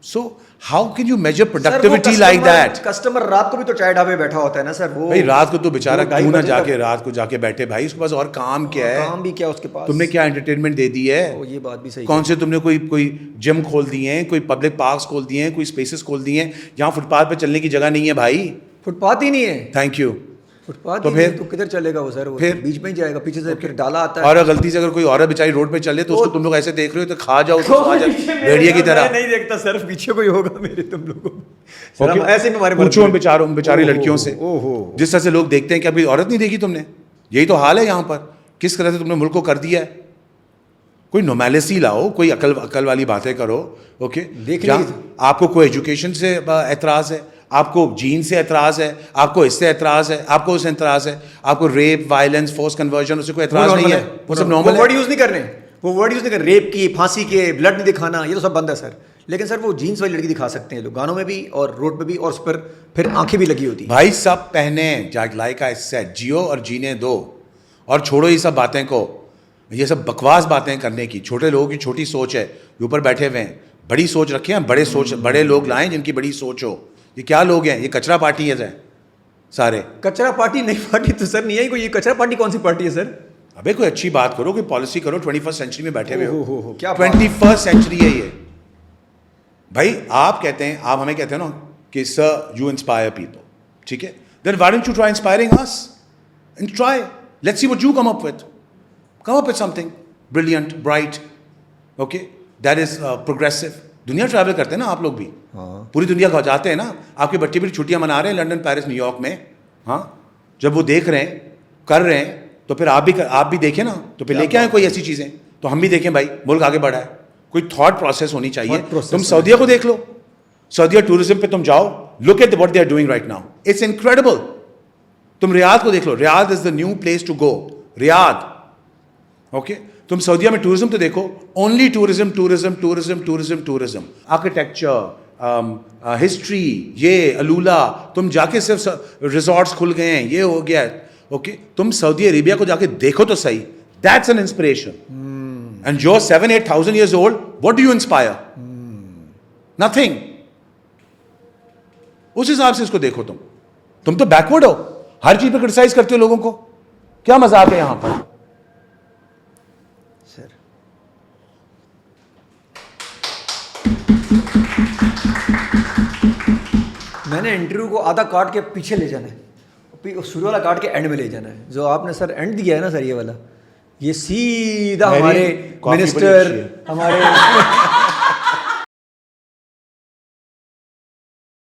So how can you measure productivity like that? Customer رات کو بھی تو چائے ڈھابے بیٹھا ہوتا ہے نا سر. وہ بھائی رات کو تو بیچارہ کیوں نہ جا کے رات کو جا کے بیٹھے بھائی, اس کے پاس اور کام کیا ہے؟ کام بھی کیا اس کے پاس. تم نے کیا انٹرٹینمنٹ دے دی ہے؟ یہ بات بھی صحیح. کون سے تم نے کوئی جم کھول دیے ہیں, کوئی پبلک پارکس کھول دیے ہیں, کوئی اسپیسز کھول دیے ہیں جہاں فٹ پاتھ پہ چلنے کی جگہ نہیں ہے بھائی. فٹ پاتھ ہی نہیں ہے. Thank you. فٹ پاتھ تو پھر تو کدھر چلے گا وہ سر, وہ بیچ میں ہی جائے گا, پیچھے سے پھر ڈالا آتا ہے. اور غلطی سے اگر کوئی عورت بیچاری روڈ پہ چلے تو اس کو تم لوگ ایسے دیکھ رہے ہو تو کھا جاؤ بھیڑیے کی طرح. نہیں دیکھتا سر, پیچھے کوئی ہوگا میرے تم لوگوں ایسے میں پوچھو بیچاری لڑکیوں سے, جس طرح سے لوگ دیکھتے ہیں کہ ابھی عورت نہیں دیکھی تم نے. یہی تو حال ہے یہاں پر, کس طرح سے تم نے ملک کو کر دیا ہے. کوئی نارمیلسی لاؤ, کوئی عقل والی باتیں کرو. اوکے, آپ کو کوئی ایجوکیشن سے اعتراض ہے, آپ کو جین سے اعتراض ہے, آپ کو اس سے اعتراض ہے, آپ کو اس سے اعتراض ہے, آپ کو ریپ, وائلنس, فورس کنورژن, اس سے کوئی اعتراض نہیں ہے, وہ سب نارمل ہے. ورڈ یوز نہیں کرنے, وہ ورڈ یوز نہیں کر, ریپ کی, پھانسی کے, بلڈ نہیں دکھانا, یہ تو سب بند ہے سر. لیکن سر وہ جینس والی لڑکی دکھا سکتے ہیں لوگ گانوں میں بھی اور روڈ پہ بھی, اور اس پر پھر آنکھیں بھی لگی ہوتی ہیں. بھائی سب پہنے لائک آئی سیڈ, جیو اور جینے دو, اور چھوڑو یہ سب باتیں کو, یہ سب بکواس باتیں کرنے کی. چھوٹے لوگوں کی چھوٹی سوچ ہے, اوپر بیٹھے ہوئے ہیں, بڑی سوچ رکھے ہیں, بڑے لوگ لائیں جن کی بڑی سوچ ہو. یہ کیا لوگ ہیں؟ یہ کچرا پارٹی ہے سارے. کچرا پارٹی نہیں, پارٹی تو سر نہیں ہے کوئی. یہ کچرا پارٹی کون سی پارٹی ہے سر؟ ابے کوئی اچھی بات کرو, کوئی پالیسی کرو. 21st سینچری میں بیٹھے ہوئے ہو, کیا 21st سینچری ہے یہ بھائی. آپ کہتے ہیں, آپ ہمیں کہتے ہیں نا کہ سر یو انسپائر پیپل, ٹھیک ہے, then why don't you try inspiring us and try, let's see what you come up with something brilliant, bright, okay, that is progressive. دنیا ٹریول کرتے ہیں نا آپ لوگ بھی, پوری دنیا کو جاتے ہیں نا. آپ کے بچے بھی چھٹیاں منا رہے ہیں لنڈن, پیرس, نیو یارک میں. ہاں, جب وہ دیکھ رہے ہیں, کر رہے ہیں, تو پھر آپ بھی دیکھیں نا, تو پھر لے کے آئیں کوئی ایسی چیزیں, تو ہم بھی دیکھیں بھائی ملک آگے بڑھا ہے. کوئی تھاٹ پروسیس ہونی چاہیے. تم سعودیہ کو دیکھ لو, سعودیہ ٹورزم پہ تم جاؤ, look at what they are doing right now, it's incredible. تم ریاض کو دیکھ لو, Riyadh is the new place to go, Riyadh. Okay, تم سعودیہ میں ٹورزم تو دیکھو, only tourism tourism tourism tourism tourism, architecture, history, یہ الولا. تم جا کے صرف ریزورٹس کھل گئے ہیں, یہ ہو گیا. اوکے, تم سعودی عربیہ کو جا کے دیکھو تو صحیح, that's an inspiration. And you 7,000-8,000 years old, what do you inspire? Nothing. اس حساب سے اس کو دیکھو. تم تو بیکورڈ ہو, ہر چیز پہ کرٹیسائز کرتے ہو لوگوں کو. کیا مذاق ہے یہاں پر؟ میں نے انٹرویو کو آدھا کاٹ کے پیچھے لے جانا ہے, شروع والا کاٹ کے اینڈ میں لے جانا ہے. جو آپ نے سر اینڈ دیا ہے نا سر, یہ والا, یہ سیدھا ہمارے منسٹر, ہمارے